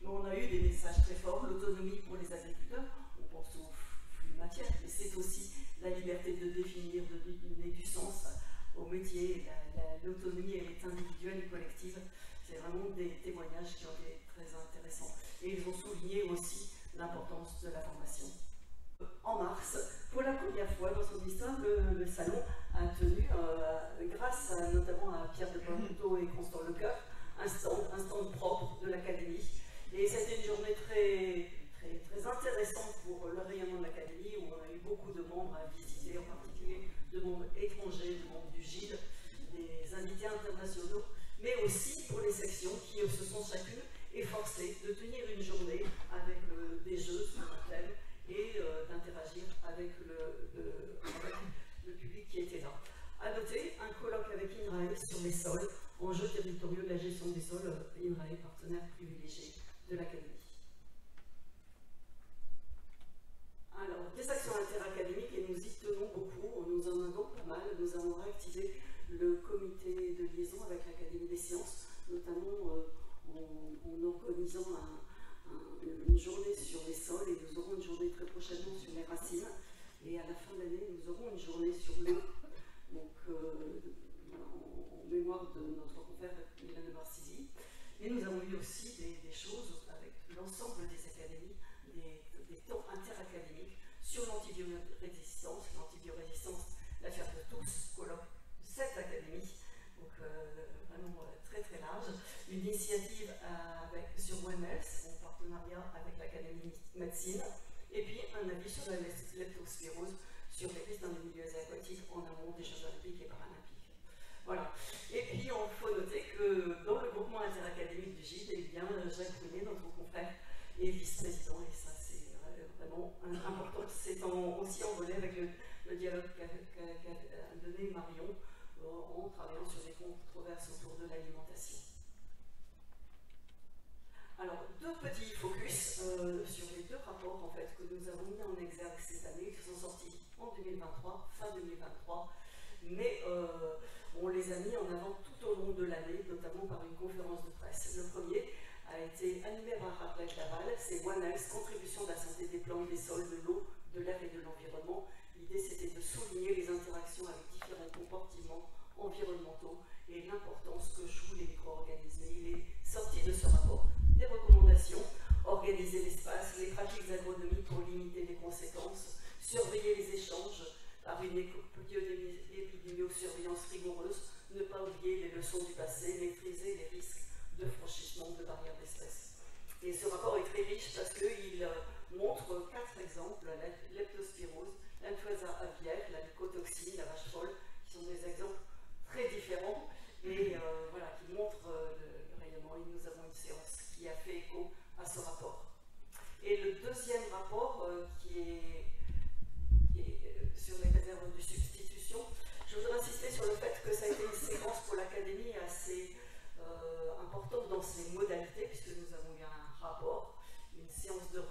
Mais on a eu des messages très forts, l'autonomie pour les agriculteurs, on pense au flux de matière, mais c'est aussi la liberté de définir, de donner du sens au métier, l'autonomie elle est individuelle et collective. C'est vraiment des témoignages qui ont été très intéressants. Et ils ont souligné aussi l'importance de la formation. En mars, pour la première fois dans son histoire, le salon a tenu, grâce notamment à Pierre de Porto et Constant Lecoeur, un stand propre de l'académie. Et c'était une journée très intéressante pour le rayonnement de l'académie, où on a eu beaucoup de membres à visiter, en particulier de membres étrangers, de membres du GID, des invités internationaux, mais aussi pour les sections qui se sont chacune efforcées de tenir une journée avec des jeux sur un thème et d'interagir avec le public qui était là. À noter, un colloque avec INRAE sur les sols, enjeux territoriaux de la gestion des sols, INRAE, partenaire privilégié de l'académie. Alors, des actions interacadémiques, et nous y tenons beaucoup, nous en avons pas mal. Nous avons réactivé le comité de liaison avec l'Académie des sciences, notamment en organisant une journée sur les sols, et nous aurons une journée très prochainement sur les racines, et à la fin de l'année, nous aurons une journée sur l'eau, donc en mémoire de notre confrère Milan Marsili. Et nous avons eu aussi des choses avec l'ensemble des académies, des temps interacadémiques sur l'antibiorésistance. L'antibiorésistance, l'affaire de tous, colloque de cette académie, donc vraiment très très large. Une initiative sur OMS, en partenariat avec l'Académie de médecine, et puis un avis sur la leptospirose, sur les risques dans les milieux aquatiques en amont des Jeux olympiques et paralympiques. Voilà. Et puis, il faut noter que dans le groupement interacadémique du GID, eh bien, Jacques Brunet, notre confrère, est vice-président, et ça, c'est vraiment important. C'est aussi en relais avec le dialogue qu'a donné Marion en travaillant sur des controverses autour de l'alimentation. Alors, deux petits focus sur les deux rapports en fait, que nous avons mis en exergue cette année, qui sont sortis en 2023, fin 2023, mais on les a mis en avant tout au long de l'année, notamment par une conférence de presse. Le premier a été animé par Raphaël Laval, c'est One Health, contribution de la santé des plantes, des sols, de l'eau, de l'air et de l'environnement. L'idée c'était de souligner les interactions avec différents comportements environnementaux et l'importance que jouent les micro-organismes. Il est sorti de ce rapport des recommandations, organiser l'espace, les pratiques agronomiques pour limiter les conséquences, surveiller les échanges par une épidémiosurveillance rigoureuse, ne pas oublier les leçons du passé, maîtriser les risques de franchissement de barrières d'espèces. Et ce rapport est très riche parce qu'il montre 4 exemples, la leptospirose, l'influenza aviaire, la mycotoxine, la vache folle, qui sont des exemples très différents et voilà, qui montrent le rayonnement. Et nous avons une séance qui a fait écho à ce rapport. Et le deuxième rapport qui est sur les réserves de substitution, je voudrais insister sur le fait que ça a été une séquence pour l'Académie assez importante dans ses modalités, puisque nous avons eu un rapport, une séance de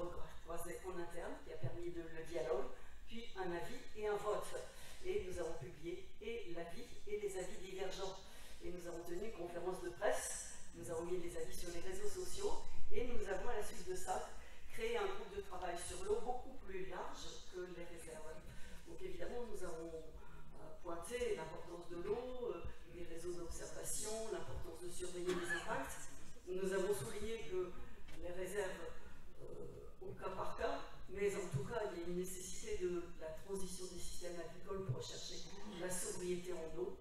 croisée en interne qui a permis le dialogue, puis un avis et un vote. Et nous avons publié et l'avis et les avis divergents. Et nous avons tenu une conférence de presse, nous avons mis les avis sur les réseaux sociaux, et nous avons à la suite de ça créé un groupe de travail sur l'eau beaucoup plus large que les réserves. Donc évidemment, nous avons pointé l'importance de l'eau, les réseaux d'observation, l'importance de surveiller les impacts. Nous avons souligné que les réserves, au cas par cas, mais en tout cas, il y a une nécessité de la transition des systèmes agricoles pour rechercher la sobriété en eau,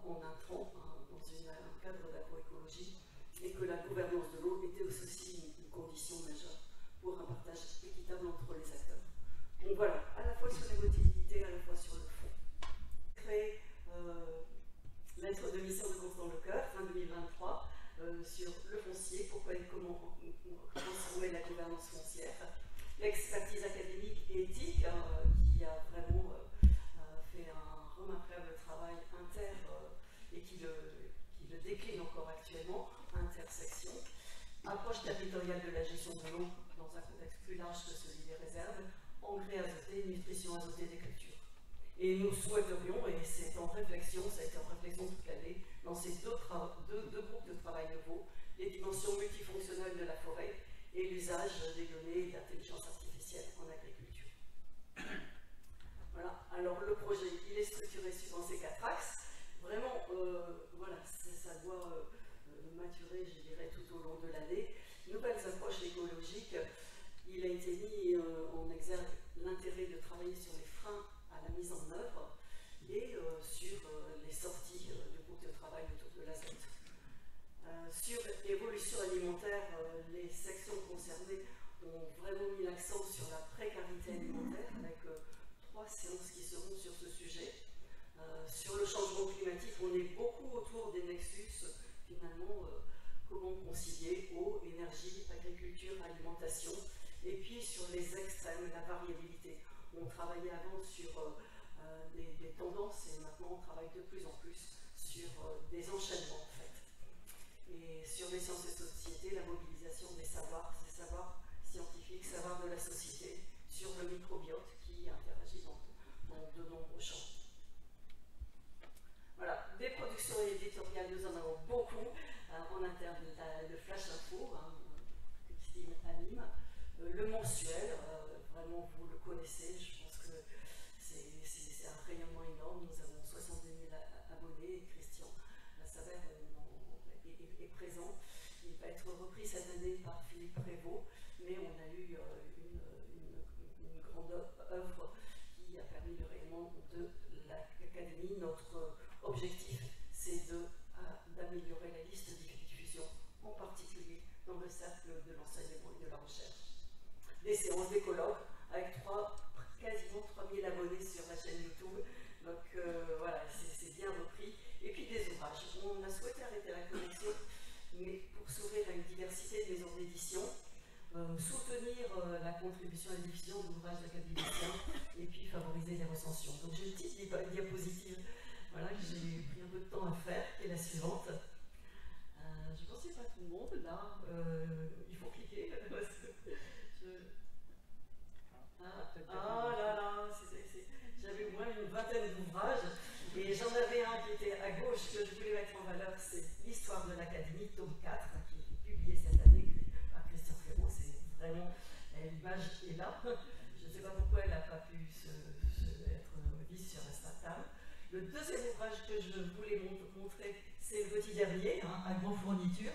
en intrants, dans un cadre d'agroécologie, et que la gouvernance de l'eau était aussi une condition majeure pour un partage équitable entre les acteurs. Donc voilà, à la fois sur les modalités, à la fois sur le fond. Créé lettre de mission de Constant Lecoeur, fin 2023, sur le foncier, pourquoi et comment transformer la gouvernance foncière. L'expertise académique et éthique, qui a vraiment fait un remarquable travail et qui le décline encore actuellement, intersection. Approche territoriale de la gestion de l'eau dans un contexte plus large que celui des réserves, engrais azoté, nutrition azotée des cultures. Et nous souhaiterions, et c'est en réflexion, ça a été en réflexion toute l'année, dans ces deux groupes de travail nouveaux, les dimensions multifonctionnelles de la forêt et l'usage des données d'intelligence artificielle en agriculture. Voilà, alors le projet, il est structuré suivant ces 4 axes. Vraiment, voilà, ça doit maturer, je dirais, tout au long de l'année. Nouvelles approches écologiques, il a été mis en exergue l'intérêt de travailler sur les freins à la mise en œuvre et sur les sorties du groupe de travail autour de l'azote. Sur l'évolution alimentaire, les sections concernées ont vraiment mis l'accent sur la précarité alimentaire avec 3 séances qui seront sur ce sujet. Sur le changement climatique, on est beaucoup autour des nexus, finalement, comment concilier eau, énergie, agriculture, alimentation, et puis sur les extrêmes, la variabilité. On travaillait avant sur des tendances et maintenant on travaille de plus en plus sur des enchaînements en fait. Et sur les sciences et sociétés, la mobilisation des savoirs scientifiques, savoirs de la société, sur le microbiote qui interagit dans de nombreux champs. Voilà, des productions éditoriales, nous en avons beaucoup en interne, le Flash Info, Christine anime, le mensuel, vraiment vous le connaissez, je pense que c'est un rayonnement énorme, nous avons 70 000 abonnés, et Christian Savert est présent, il va être repris cette année par Philippe Prévost, mais on a eu une grande œuvre qui a permis le rayonnement de l'Académie. Notre objectif, c'est d'améliorer la liste de diffusion, en particulier dans le cercle de l'enseignement et de la recherche. Des séances, des colloques, avec quasiment 3000 abonnés sur la chaîne YouTube, donc voilà, c'est bien repris. Et puis des ouvrages. On a souhaité arrêter la connexion, mais pour s'ouvrir à une diversité de maisons d'édition, soutenir la contribution à la diffusion d'ouvrages d'académiciens, et puis favoriser les recensions. Donc j'ai une petite diapositive, voilà, que j'ai pris un gauche que je voulais mettre en valeur, c'est l'histoire de l'Académie, tome 4, qui est publié cette année par Christian Ferraud. C'est vraiment, l'image est là. Je ne sais pas pourquoi elle n'a pas pu être mise sur Instagram. Le deuxième ouvrage que je voulais montrer, c'est le petit dernier, Agro-fourniture,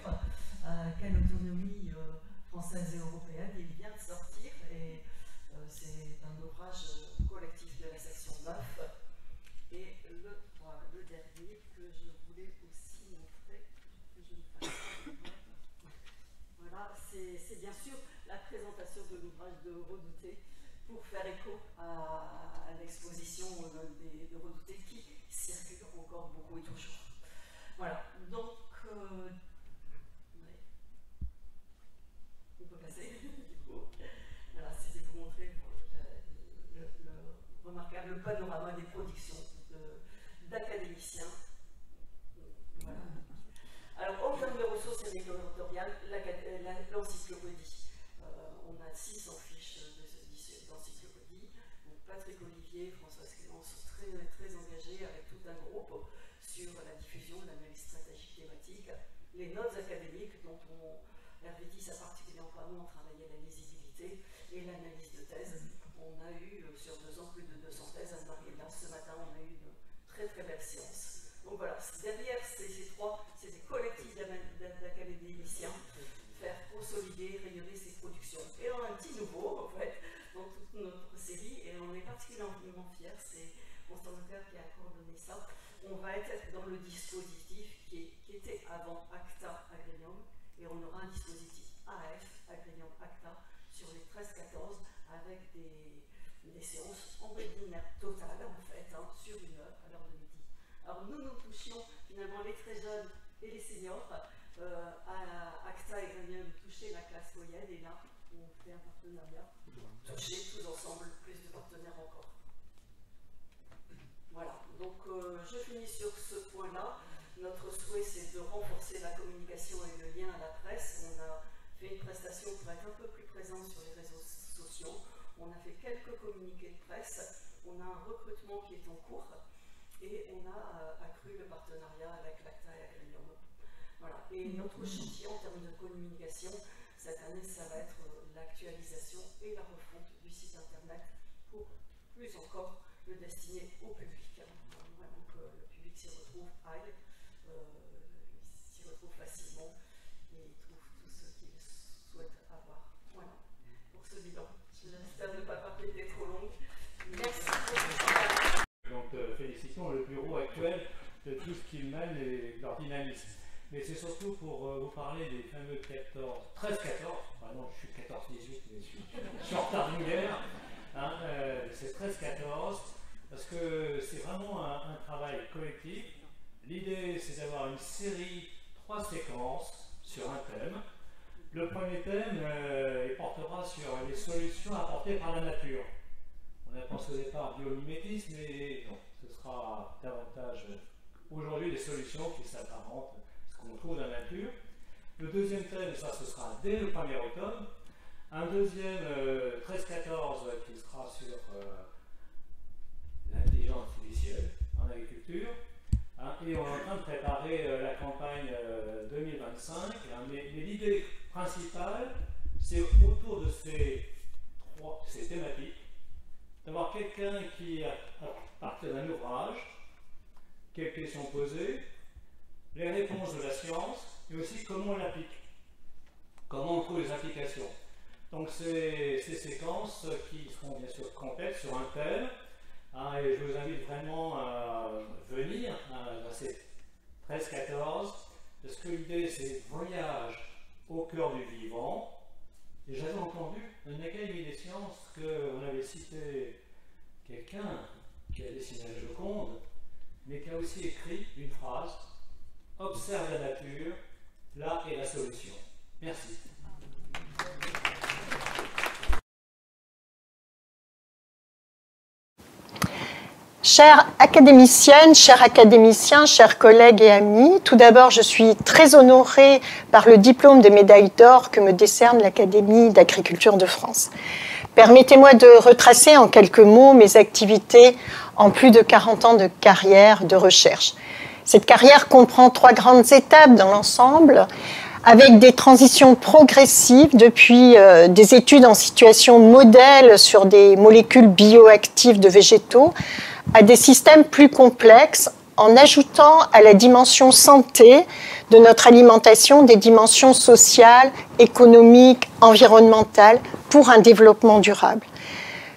quelle autonomie française et européenne. Il vient de sortir et c'est un ouvrage collectif de la section 9. Et le dernier que je voulais aussi montrer, que je ne fasse pas. Voilà, c'est bien sûr la présentation de l'ouvrage de Redouté pour faire écho à l'exposition de Redouté qui circule encore beaucoup et toujours. Voilà, donc on peut passer. Voilà, c'était pour montrer le remarquable panorama des productions d'académiciens. Voilà. Alors, en termes de ressources éditoriales, l'encyclopédie. On a 600 fiches d'encyclopédie. Patrick Olivier, Françoise Clément sont très, très engagés avec tout un groupe sur la diffusion, l'analyse stratégique thématique, les notes académiques dont Hervétis a particulièrement travaillé la lisibilité et l'analyse de thèse. On a eu sur 2 ans plus de 200 thèses à Mariella. Ce matin, on a eu une très très belle séance. Donc voilà, derrière c'est des collectifs d'académiciens, faire consolider, rayonner ces productions. Et on a un petit nouveau, en fait, dans toute notre série, et on est particulièrement fiers, c'est Constant Leclerc qui a coordonné ça. On va être dans le dispositif qui était avant ACTA Agrénium, et on aura un dispositif AF, Agrénium ACTA, sur les 13-14, avec des séances en webinaire total, en fait, sur 1 heure à l'heure de midi. Alors nous touchions finalement les très jeunes et les seniors. À ACTA et Agrénium toucher la classe moyenne, et là on fait un partenariat, toucher tous ensemble plus de partenaires encore. Voilà, donc je finis sur ce point-là. Notre souhait, c'est de renforcer la communication et le lien à la presse. On a fait une prestation pour être un peu plus présent sur les réseaux sociaux. On a fait quelques communiqués de presse. On a un recrutement qui est en cours et on a accru le partenariat avec l'ACTA et Agrénium. Voilà. Et notre chantier en termes de communication, cette année, ça va être l'actualisation et la refonte du site internet pour plus encore le destiner au public. Vraiment que le public s'y retrouve, s'y retrouve facilement et trouve tout ce qu'il souhaite avoir. Voilà pour ce bilan. J'espère ne pas répéter trop long. Merci. Donc félicitons le bureau actuel de tout ce qu'il mène et leur dynamisme. Mais c'est surtout pour vous parler des fameux 13-14. Pardon, je suis 14-18, mais je suis en retard d'une guerre. C'est 13-14, parce que c'est vraiment un travail collectif. L'idée, c'est d'avoir une série, 3 séquences sur un thème. Le premier thème, il portera sur les solutions apportées par la nature. On a pensé au départ biomimétisme, mais non, ce sera davantage aujourd'hui des solutions qui s'apparentent à ce qu'on trouve dans la nature. Le deuxième thème, ça ce sera dès le 1er automne. Un deuxième 13-14 qui sera sur l'intelligence artificielle en agriculture. Et on est en train de préparer la campagne 2025. Mais l'idée principale, c'est autour de ces thématiques, d'avoir quelqu'un qui, à partir d'un ouvrage, quelques questions posées, les réponses de la science, et aussi comment on l'applique, comment on trouve les applications. Donc ces séquences qui seront bien sûr complètes sur un thème, et je vous invite vraiment à venir à ces 13-14, parce que l'idée c'est voyage au cœur du vivant. Et j'avais entendu dans l'Académie des sciences qu'on avait cité quelqu'un qui a dessiné la Joconde, mais qui a aussi écrit une phrase: observe la nature, là est la solution. Merci. Chères académiciennes, chers académiciens, chers collègues et amis, tout d'abord, je suis très honorée par le diplôme de médaille d'or que me décerne l'Académie d'agriculture de France. Permettez-moi de retracer en quelques mots mes activités en plus de 40 ans de carrière de recherche. Cette carrière comprend 3 grandes étapes dans l'ensemble, avec des transitions progressives depuis des études en situation modèle sur des molécules bioactives de végétaux à des systèmes plus complexes en ajoutant à la dimension santé de notre alimentation des dimensions sociales, économiques, environnementales pour un développement durable.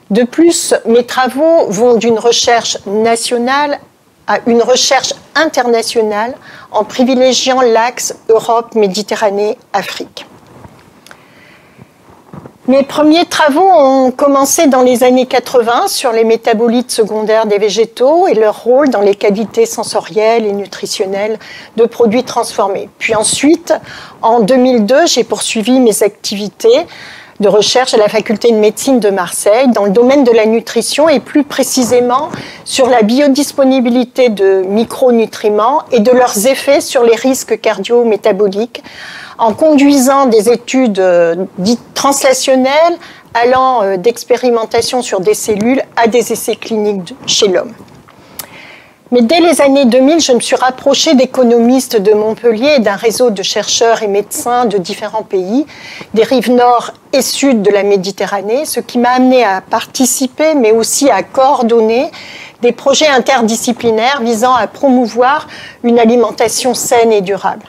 De plus, mes travaux vont d'une recherche nationale à une recherche internationale en privilégiant l'axe Europe-Méditerranée-Afrique. Mes premiers travaux ont commencé dans les années 80 sur les métabolites secondaires des végétaux et leur rôle dans les qualités sensorielles et nutritionnelles de produits transformés. Puis ensuite, en 2002, j'ai poursuivi mes activités de recherche à la faculté de médecine de Marseille dans le domaine de la nutrition et plus précisément sur la biodisponibilité de micronutriments et de leurs effets sur les risques cardio-métaboliques en conduisant des études dites translationnelles allant d'expérimentation sur des cellules à des essais cliniques chez l'homme. Mais dès les années 2000, je me suis rapprochée d'économistes de Montpellier et d'un réseau de chercheurs et médecins de différents pays, des rives nord et sud de la Méditerranée, ce qui m'a amené à participer, mais aussi à coordonner des projets interdisciplinaires visant à promouvoir une alimentation saine et durable.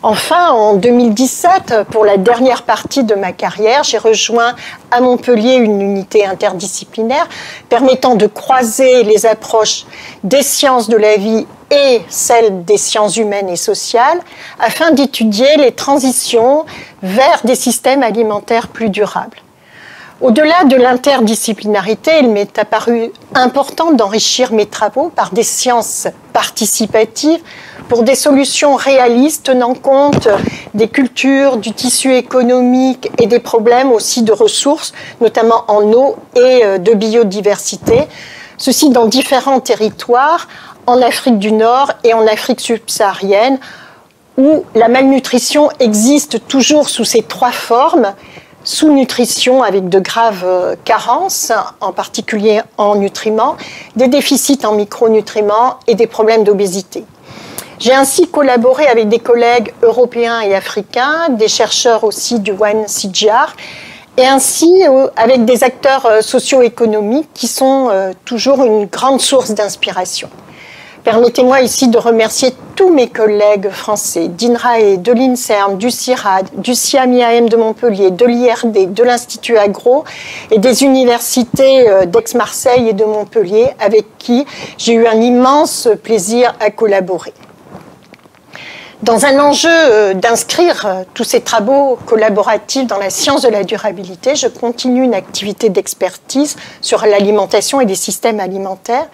Enfin, en 2017, pour la dernière partie de ma carrière, j'ai rejoint à Montpellier une unité interdisciplinaire permettant de croiser les approches des sciences de la vie et celles des sciences humaines et sociales afin d'étudier les transitions vers des systèmes alimentaires plus durables. Au-delà de l'interdisciplinarité, il m'est apparu important d'enrichir mes travaux par des sciences participatives pour des solutions réalistes tenant compte des cultures, du tissu économique et des problèmes aussi de ressources, notamment en eau et de biodiversité. Ceci dans différents territoires, en Afrique du Nord et en Afrique subsaharienne, où la malnutrition existe toujours sous ces 3 formes, sous-nutrition avec de graves carences, en particulier en nutriments, des déficits en micronutriments et des problèmes d'obésité. J'ai ainsi collaboré avec des collègues européens et africains, des chercheurs aussi du OneCGR, et ainsi avec des acteurs socio-économiques qui sont toujours une grande source d'inspiration. Permettez-moi ici de remercier tous mes collègues français, d'INRAE, de l'INSERM, du CIRAD, du CIAM-IAM de Montpellier, de l'IRD, de l'Institut Agro et des universités d'Aix-Marseille et de Montpellier avec qui j'ai eu un immense plaisir à collaborer. Dans un enjeu d'inscrire tous ces travaux collaboratifs dans la science de la durabilité, je continue une activité d'expertise sur l'alimentation et les systèmes alimentaires.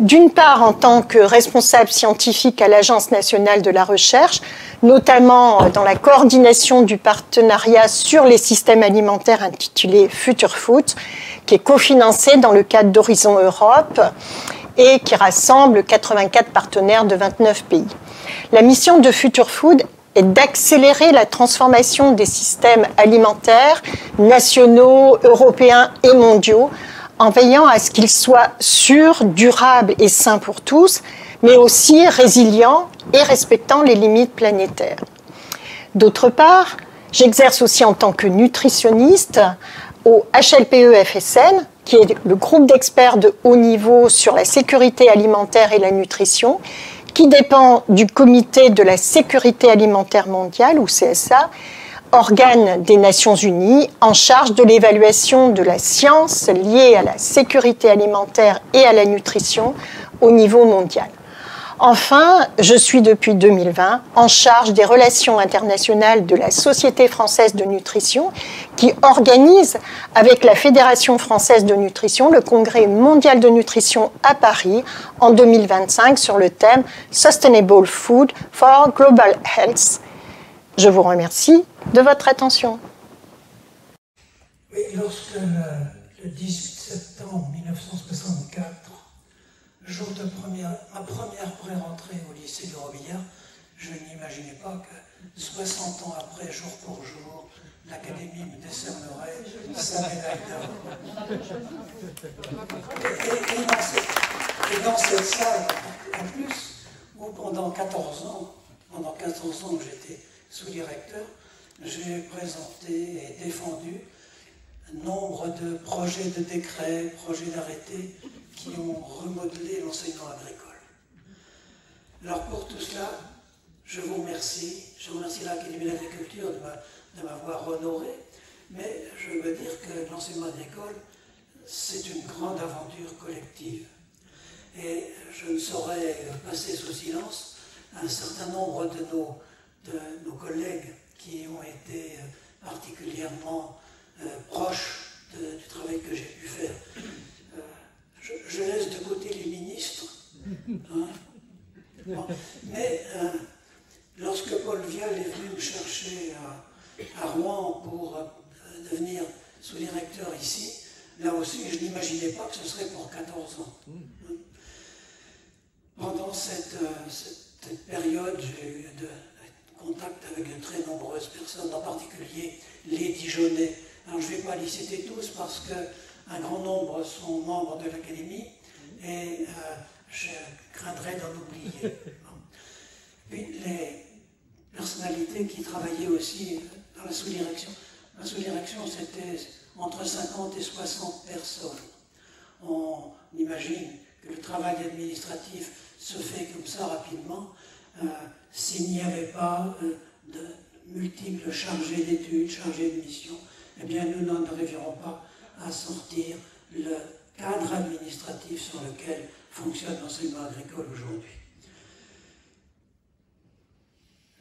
D'une part, en tant que responsable scientifique à l'Agence nationale de la recherche, notamment dans la coordination du partenariat sur les systèmes alimentaires intitulé Future Food, qui est cofinancé dans le cadre d'Horizon Europe et qui rassemble 84 partenaires de 29 pays. La mission de Future Food est d'accélérer la transformation des systèmes alimentaires nationaux, européens et mondiaux en veillant à ce qu'ils soient sûrs, durables et sains pour tous, mais aussi résilients et respectant les limites planétaires. D'autre part, j'exerce aussi en tant que nutritionniste au HLPE-FSN, qui est le groupe d'experts de haut niveau sur la sécurité alimentaire et la nutrition, qui dépend du Comité de la sécurité alimentaire mondiale, ou CSA, organe des Nations Unies en charge de l'évaluation de la science liée à la sécurité alimentaire et à la nutrition au niveau mondial. Enfin, je suis depuis 2020 en charge des relations internationales de la Société française de nutrition qui organise avec la Fédération française de nutrition le Congrès mondial de nutrition à Paris en 2025 sur le thème Sustainable Food for Global Health. Je vous remercie de votre attention. Oui, lorsque le 18 septembre 1964, jour de ma première pré-rentrée au lycée de Robillard, je n'imaginais pas que 60 ans après, jour pour jour, l'Académie me décernerait sa médaille d'or. Et dans cette salle, en plus, où pendant 14 ans que j'étais sous-directeur, j'ai présenté et défendu nombre de projets de décrets, projets d'arrêtés qui ont remodelé l'enseignement agricole. Alors pour tout cela, je vous remercie. Je remercie l'Académie d'agriculture de m'avoir honoré, mais je veux dire que l'enseignement agricole, c'est une grande aventure collective. Et je ne saurais passer sous silence un certain nombre de nos collègues qui ont été particulièrement proches du travail que j'ai pu faire. Je laisse de côté les ministres, hein. Bon, mais lorsque Paul Vial est venu me chercher à Rouen pour devenir sous-directeur ici, là aussi je n'imaginais pas que ce serait pour 14 ans. Pendant cette période, j'ai eu de contact avec de très nombreuses personnes, en particulier les Dijonnais. Alors je ne vais pas les citer tous parce qu'un grand nombre sont membres de l'Académie et je craindrais d'en oublier. Puis les personnalités qui travaillaient aussi dans la sous-direction. La sous-direction, c'était entre 50 et 60 personnes. On imagine que le travail administratif se fait comme ça rapidement s'il n'y avait pas de multiples chargés d'études, chargés de missions. Eh bien, nous n'en arriverons pas à sortir le cadre administratif sur lequel fonctionne l'enseignement agricole aujourd'hui.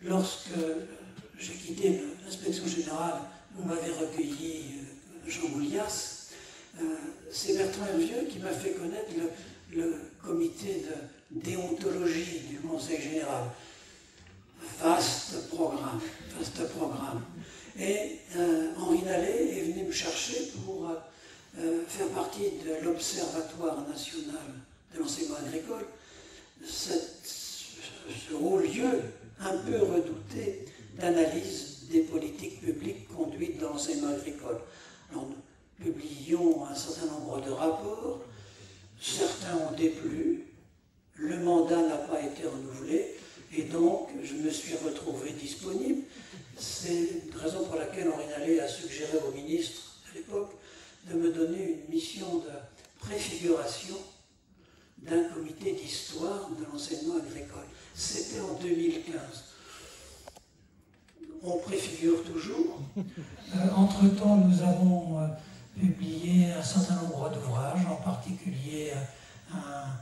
Lorsque j'ai quitté l'inspection générale, vous m'avez recueilli Jean Boulias, c'est Bertrand Hervieux qui m'a fait connaître le comité de déontologie du Conseil général. Vaste programme, vaste programme. Et Henri Nallet est venu me chercher pour faire partie de l'Observatoire national de l'enseignement agricole, ce haut lieu un peu redouté d'analyse des politiques publiques conduites dans l'enseignement agricole. Alors, nous publions un certain nombre de rapports, certains ont déplu, le mandat n'a pas été renouvelé, et donc je me suis retrouvé disponible. C'est une raison pour laquelle Henri Nallet a suggéré au ministre à l'époque de me donner une mission de préfiguration d'un comité d'histoire de l'enseignement agricole. C'était en 2015. On préfigure toujours. Entre-temps, nous avons publié un certain nombre d'ouvrages, en particulier un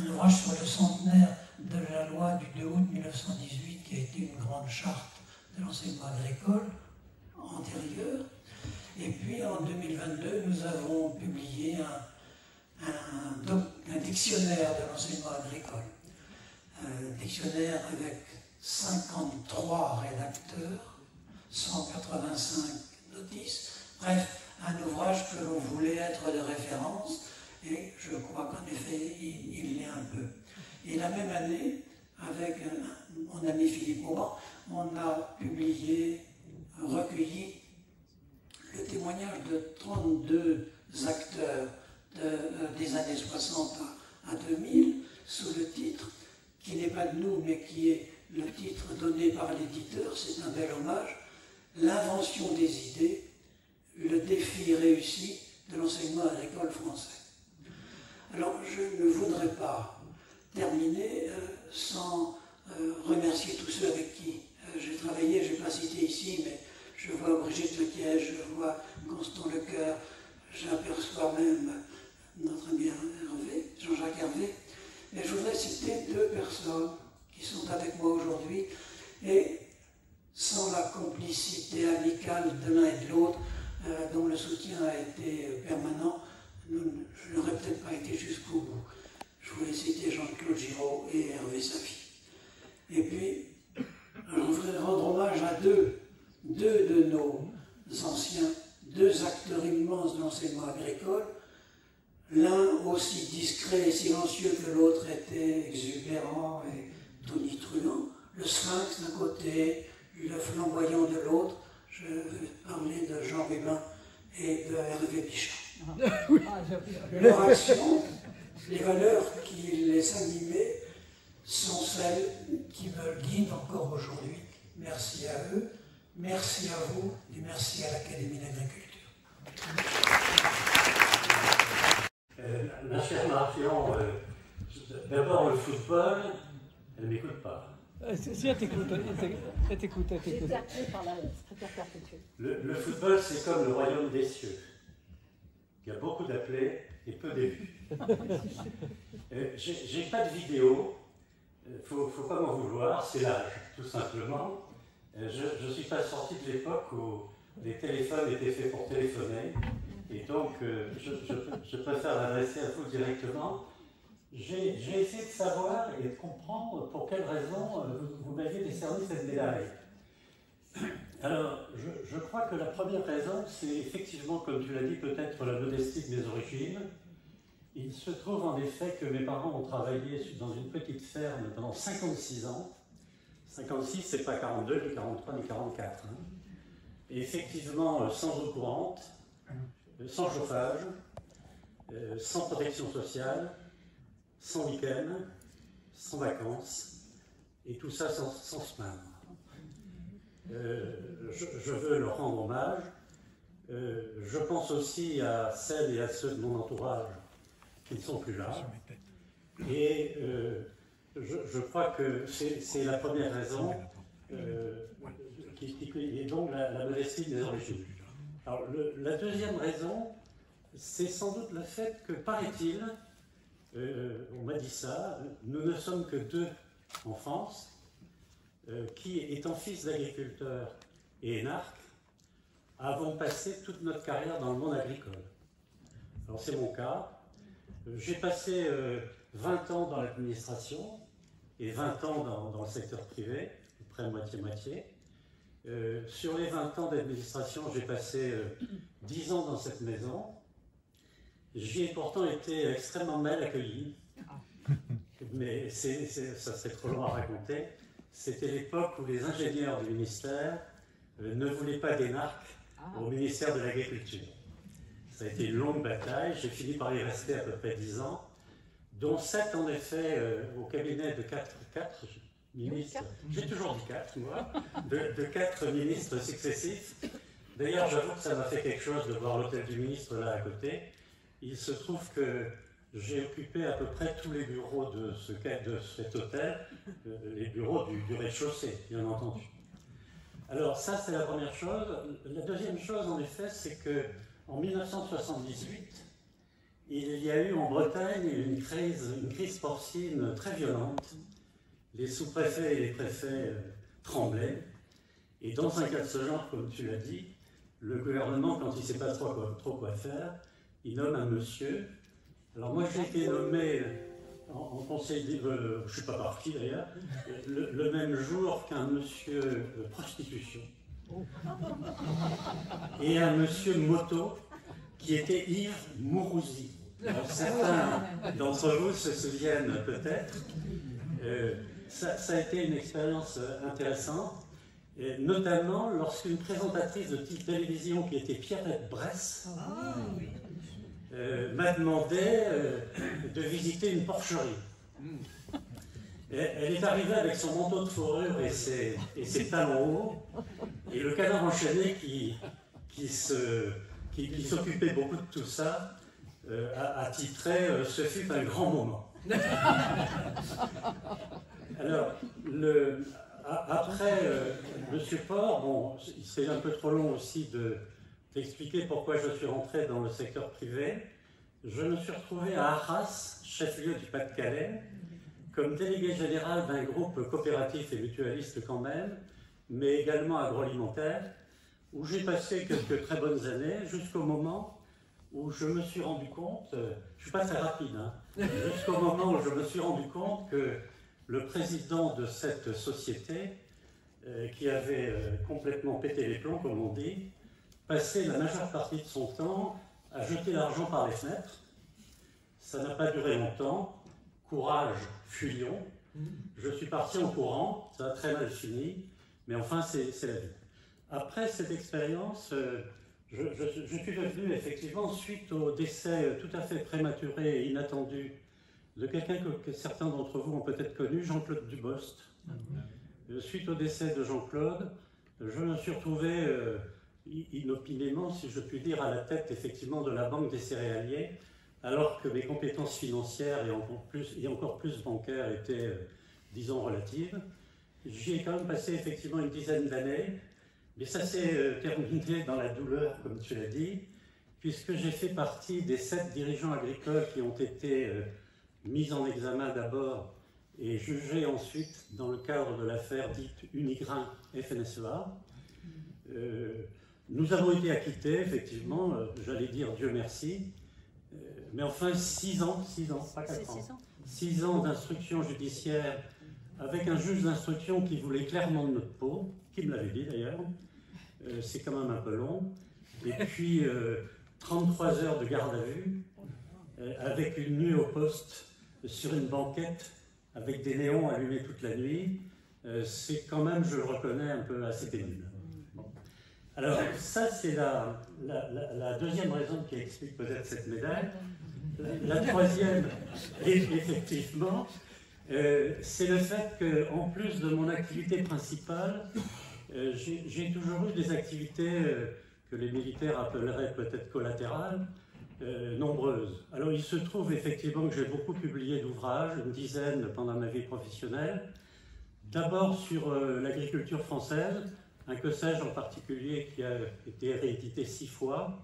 ouvrage sur le centenaire de la loi du 2 août 1918, qui a été une grande charte de l'enseignement agricole antérieure. Et puis en 2022, nous avons publié un dictionnaire de l'enseignement agricole. Un dictionnaire avec 53 rédacteurs, 185 notices, bref, un ouvrage que l'on voulait être de référence, et je crois qu'en effet, il l'est un peu. Et la même année, avec mon ami Philippe Mauban, on a publié, recueilli le témoignage de 32 acteurs des années 60 à 2000, sous le titre, qui n'est pas de nous, mais qui est le titre donné par l'éditeur, c'est un bel hommage, l'invention des idées, le défi réussi de l'enseignement agricole français. Alors, je ne voudrais pas terminer sans remercier tous ceux avec qui j'ai travaillé. Je ne vais pas citer ici, mais je vois Brigitte Lequier, je vois Constant Lecoeur, j'aperçois même notre ami Hervé, Jean-Jacques Hervé. Mais je voudrais citer deux personnes qui sont avec moi aujourd'hui, et sans la complicité amicale de l'un et de l'autre, dont le soutien a été permanent, je n'aurais peut-être pas été jusqu'au bout. Je voulais citer Jean-Claude Giraud et Hervé Safi. Et puis, je voudrais rendre hommage à deux de nos anciens, deux acteurs immenses de l'enseignement agricole, l'un aussi discret et silencieux que l'autre était exubérant et tonitruant, le sphinx d'un côté, le flamboyant de l'autre. Je veux parler de Jean Rubin et de Hervé Bichat. Leur action, les valeurs qui les animaient, encore aujourd'hui. Merci à eux, merci à vous et merci à l'Académie d'agriculture. Ma chère Marion, d'abord le football, elle ne m'écoute pas. Si, elle t'écoute, elle t'écoute. J'étais appelée par la secrétaire perpétuelle. Le football, c'est comme le royaume des cieux. Il y a beaucoup d'appelés et peu d'élus. J'ai pas de vidéo, faut pas m'en vouloir, c'est l'âge, tout simplement. Je ne suis pas sorti de l'époque où les téléphones étaient faits pour téléphoner, et donc je préfère l'adresser à vous directement. J'ai essayé de savoir et de comprendre pour quelles raisons vous m'aviez décerné cette médaille. Alors, je crois que la première raison, c'est effectivement, comme tu l'as dit, peut-être la modestie de mes origines. Il se trouve en effet que mes parents ont travaillé dans une petite ferme pendant 56 ans. 56, c'est pas 42, ni 43, ni 44. Hein. Et effectivement, sans eau courante, sans chauffage, sans protection sociale, sans week-end, sans vacances, et tout ça sans se plaindre. Je veux leur rendre hommage. Je pense aussi à celles et à ceux de mon entourage qui ne sont plus là. Et je crois que c'est la première raison, et donc la modestie des origines. Alors, la deuxième raison, c'est sans doute le fait que, paraît-il, on m'a dit ça, nous ne sommes que 2 en France, qui, étant fils d'agriculteurs et énarques, avons passé toute notre carrière dans le monde agricole. Alors c'est mon cas. J'ai passé 20 ans dans l'administration et 20 ans dans le secteur privé, près moitié-moitié. Sur les 20 ans d'administration, j'ai passé 10 ans dans cette maison. J'y ai pourtant été extrêmement mal accueilli, mais ça serait trop long à raconter. C'était l'époque où les ingénieurs du ministère ne voulaient pas d'énarques au ministère de l'Agriculture. Ça a été une longue bataille, j'ai fini par y rester à peu près 10 ans, dont 7 en effet au cabinet de 4 ministres, j'ai toujours dit 4 moi, de 4 ministres successifs. D'ailleurs, j'avoue que ça m'a fait quelque chose de voir l'hôtel du ministre là à côté. Il se trouve que j'ai occupé à peu près tous les bureaux de cet hôtel, les bureaux du rez-de-chaussée, bien entendu. Alors ça, c'est la première chose. La deuxième chose, en effet, c'est qu'en 1978, il y a eu en Bretagne une crise porcine très violente. Les sous-préfets et les préfets tremblaient. Et dans un cas de ce genre, comme tu l'as dit, le gouvernement, quand il ne sait pas trop quoi faire, il nomme un monsieur. Alors moi, j'ai été nommé en conseil, je ne suis pas parti d'ailleurs, le même jour qu'un monsieur prostitution. Et un monsieur moto qui était Yves Mourouzi. Alors, certains d'entre vous se souviennent peut-être. Ça a été une expérience intéressante, et notamment lorsqu'une présentatrice de télévision qui était Pierrette Bresse m'a demandé de visiter une porcherie. Elle est arrivée avec son manteau de fourrure et ses talons hauts, et le canard enchaîné qui s'occupait beaucoup de tout ça a titré « Ce fut un grand moment ». Alors, après le support, bon, c'est un peu trop long aussi d'expliquer pourquoi je suis rentré dans le secteur privé. Je me suis retrouvé à Arras, chef-lieu du Pas-de-Calais, comme délégué général d'un groupe coopératif et mutualiste quand même, mais également agroalimentaire, où j'ai passé quelques très bonnes années, jusqu'au moment où je me suis rendu compte, je ne suis pas très rapide, hein, jusqu'au moment où je me suis rendu compte que le président de cette société, qui avait complètement pété les plombs, comme on dit, passait la majeure partie de son temps à jeter l'argent par les fenêtres. Ça n'a pas duré longtemps. Courage, fuyon. Je suis parti en courant, ça a très mal fini, mais enfin, c'est la vie. Après cette expérience, je suis devenu effectivement, suite au décès tout à fait prématuré et inattendu de quelqu'un que certains d'entre vous ont peut-être connu, Jean-Claude Dubost, suite au décès de Jean-Claude, je me suis retrouvé inopinément, si je puis dire, à la tête effectivement de la Banque des céréaliers, alors que mes compétences financières et encore plus bancaires étaient, disons, relatives. J'y ai quand même passé effectivement une dizaine d'années, mais ça s'est terminé dans la douleur, comme tu l'as dit, puisque j'ai fait partie des 7 dirigeants agricoles qui ont été mis en examen d'abord et jugés ensuite dans le cadre de l'affaire dite Unigrain FNSEA. Nous avons été acquittés, effectivement, j'allais dire Dieu merci, mais enfin 6 ans, pas 4 ans, 6 ans d'instruction judiciaire avec un juge d'instruction qui voulait clairement de notre peau, qui me l'avait dit d'ailleurs, c'est quand même un peu long, et puis 33 heures de garde à vue, avec une nuit au poste sur une banquette, avec des néons allumés toute la nuit, c'est quand même, je le reconnais, un peu assez pénible. Bon. Alors ça c'est la deuxième raison qui explique peut-être cette médaille. La troisième, effectivement, c'est le fait qu'en plus de mon activité principale, j'ai toujours eu des activités que les militaires appelleraient peut-être collatérales, nombreuses. Alors il se trouve effectivement que j'ai beaucoup publié d'ouvrages, une dizaine pendant ma vie professionnelle. D'abord sur l'agriculture française, un que sais-je en particulier qui a été réédité 6 fois.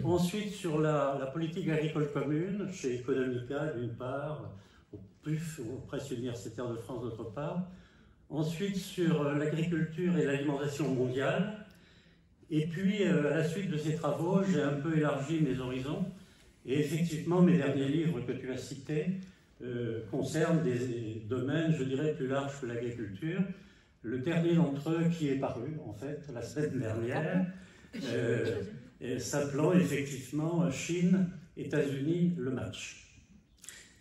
Ensuite sur la politique agricole commune, chez Economica d'une part, au PUF, au Presse universitaire de France d'autre part. Ensuite sur l'agriculture et l'alimentation mondiale. Et puis, à la suite de ces travaux, j'ai un peu élargi mes horizons. Et effectivement, mes derniers livres que tu as cités concernent des domaines, je dirais, plus larges que l'agriculture. Le dernier d'entre eux qui est paru, en fait, la semaine dernière, s'appelant effectivement Chine, États-Unis, le match.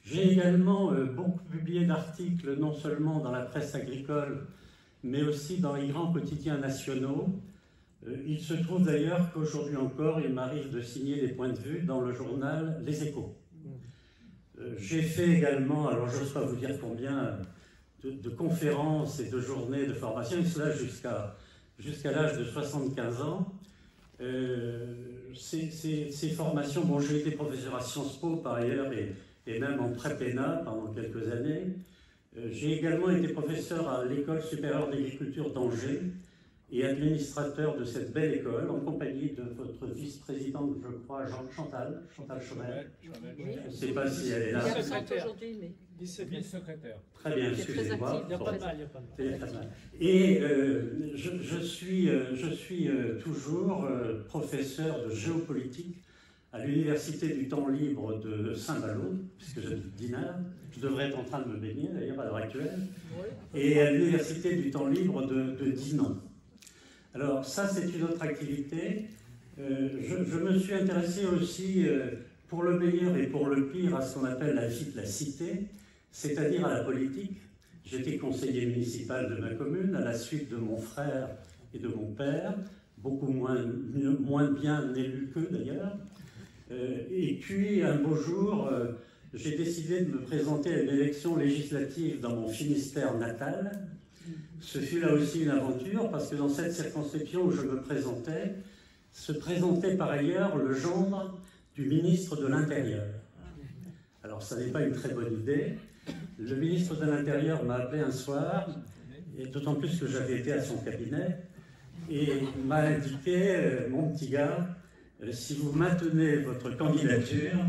J'ai également beaucoup publié d'articles, non seulement dans la presse agricole, mais aussi dans les grands quotidiens nationaux. Il se trouve d'ailleurs qu'aujourd'hui encore, il m'arrive de signer des points de vue dans le journal Les Échos. J'ai fait également, alors je n'ose pas vous dire combien, de conférences et de journées de formation, et cela jusqu'à l'âge de 75 ans. Ces formations, bon, j'ai été professeur à Sciences Po par ailleurs, et même en pré-pénal pendant quelques années. J'ai également été professeur à l'École supérieure d'agriculture d'Angers, et administrateur de cette belle école, en compagnie de votre vice-présidente, je crois, Chantal Chomel. Je ne sais pas si elle est là. Elle est absente aujourd'hui, mais... Vice-secrétaire. Très bien, excusez-moi. Il n'y a pas de mal, il n'y a pas de mal. Et je suis toujours professeur de géopolitique à l'Université du temps libre de Saint-Malo, puisque j'habite Dinard. Je devrais être en train de me baigner, d'ailleurs, à l'heure actuelle. Et à l'Université du temps libre de Dinan. Alors ça, c'est une autre activité. Je me suis intéressé aussi, pour le meilleur et pour le pire, à ce qu'on appelle la vie de la cité, c'est-à-dire à la politique. J'étais conseiller municipal de ma commune, à la suite de mon frère et de mon père, beaucoup moins bien élu qu'eux d'ailleurs. Et puis, un beau jour, j'ai décidé de me présenter à une élection législative dans mon Finistère natal. Ce fut là aussi une aventure, parce que dans cette circonscription où je me présentais, se présentait par ailleurs le gendre du ministre de l'Intérieur. Alors, ça n'est pas une très bonne idée. Le ministre de l'Intérieur m'a appelé un soir, et d'autant plus que j'avais été à son cabinet, et m'a indiqué, mon petit gars, si vous maintenez votre candidature,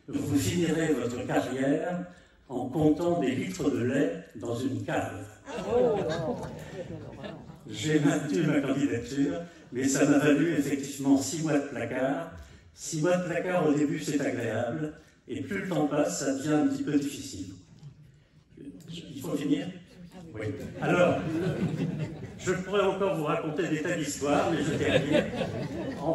vous finirez votre carrière en comptant des litres de lait dans une cave. J'ai maintenu ma candidature, mais ça m'a valu effectivement 6 mois de placard. 6 mois de placard, au début, c'est agréable, et plus le temps passe, ça devient un petit peu difficile. Il faut finir ? Oui. Alors, je pourrais encore vous raconter des tas d'histoires, mais je termine en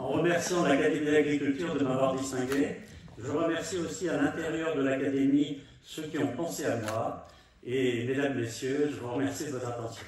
remerciant l'Académie d'agriculture de m'avoir distingué. Je remercie aussi à l'intérieur de l'Académie ceux qui ont pensé à moi. Et mesdames, messieurs, je vous remercie de votre attention.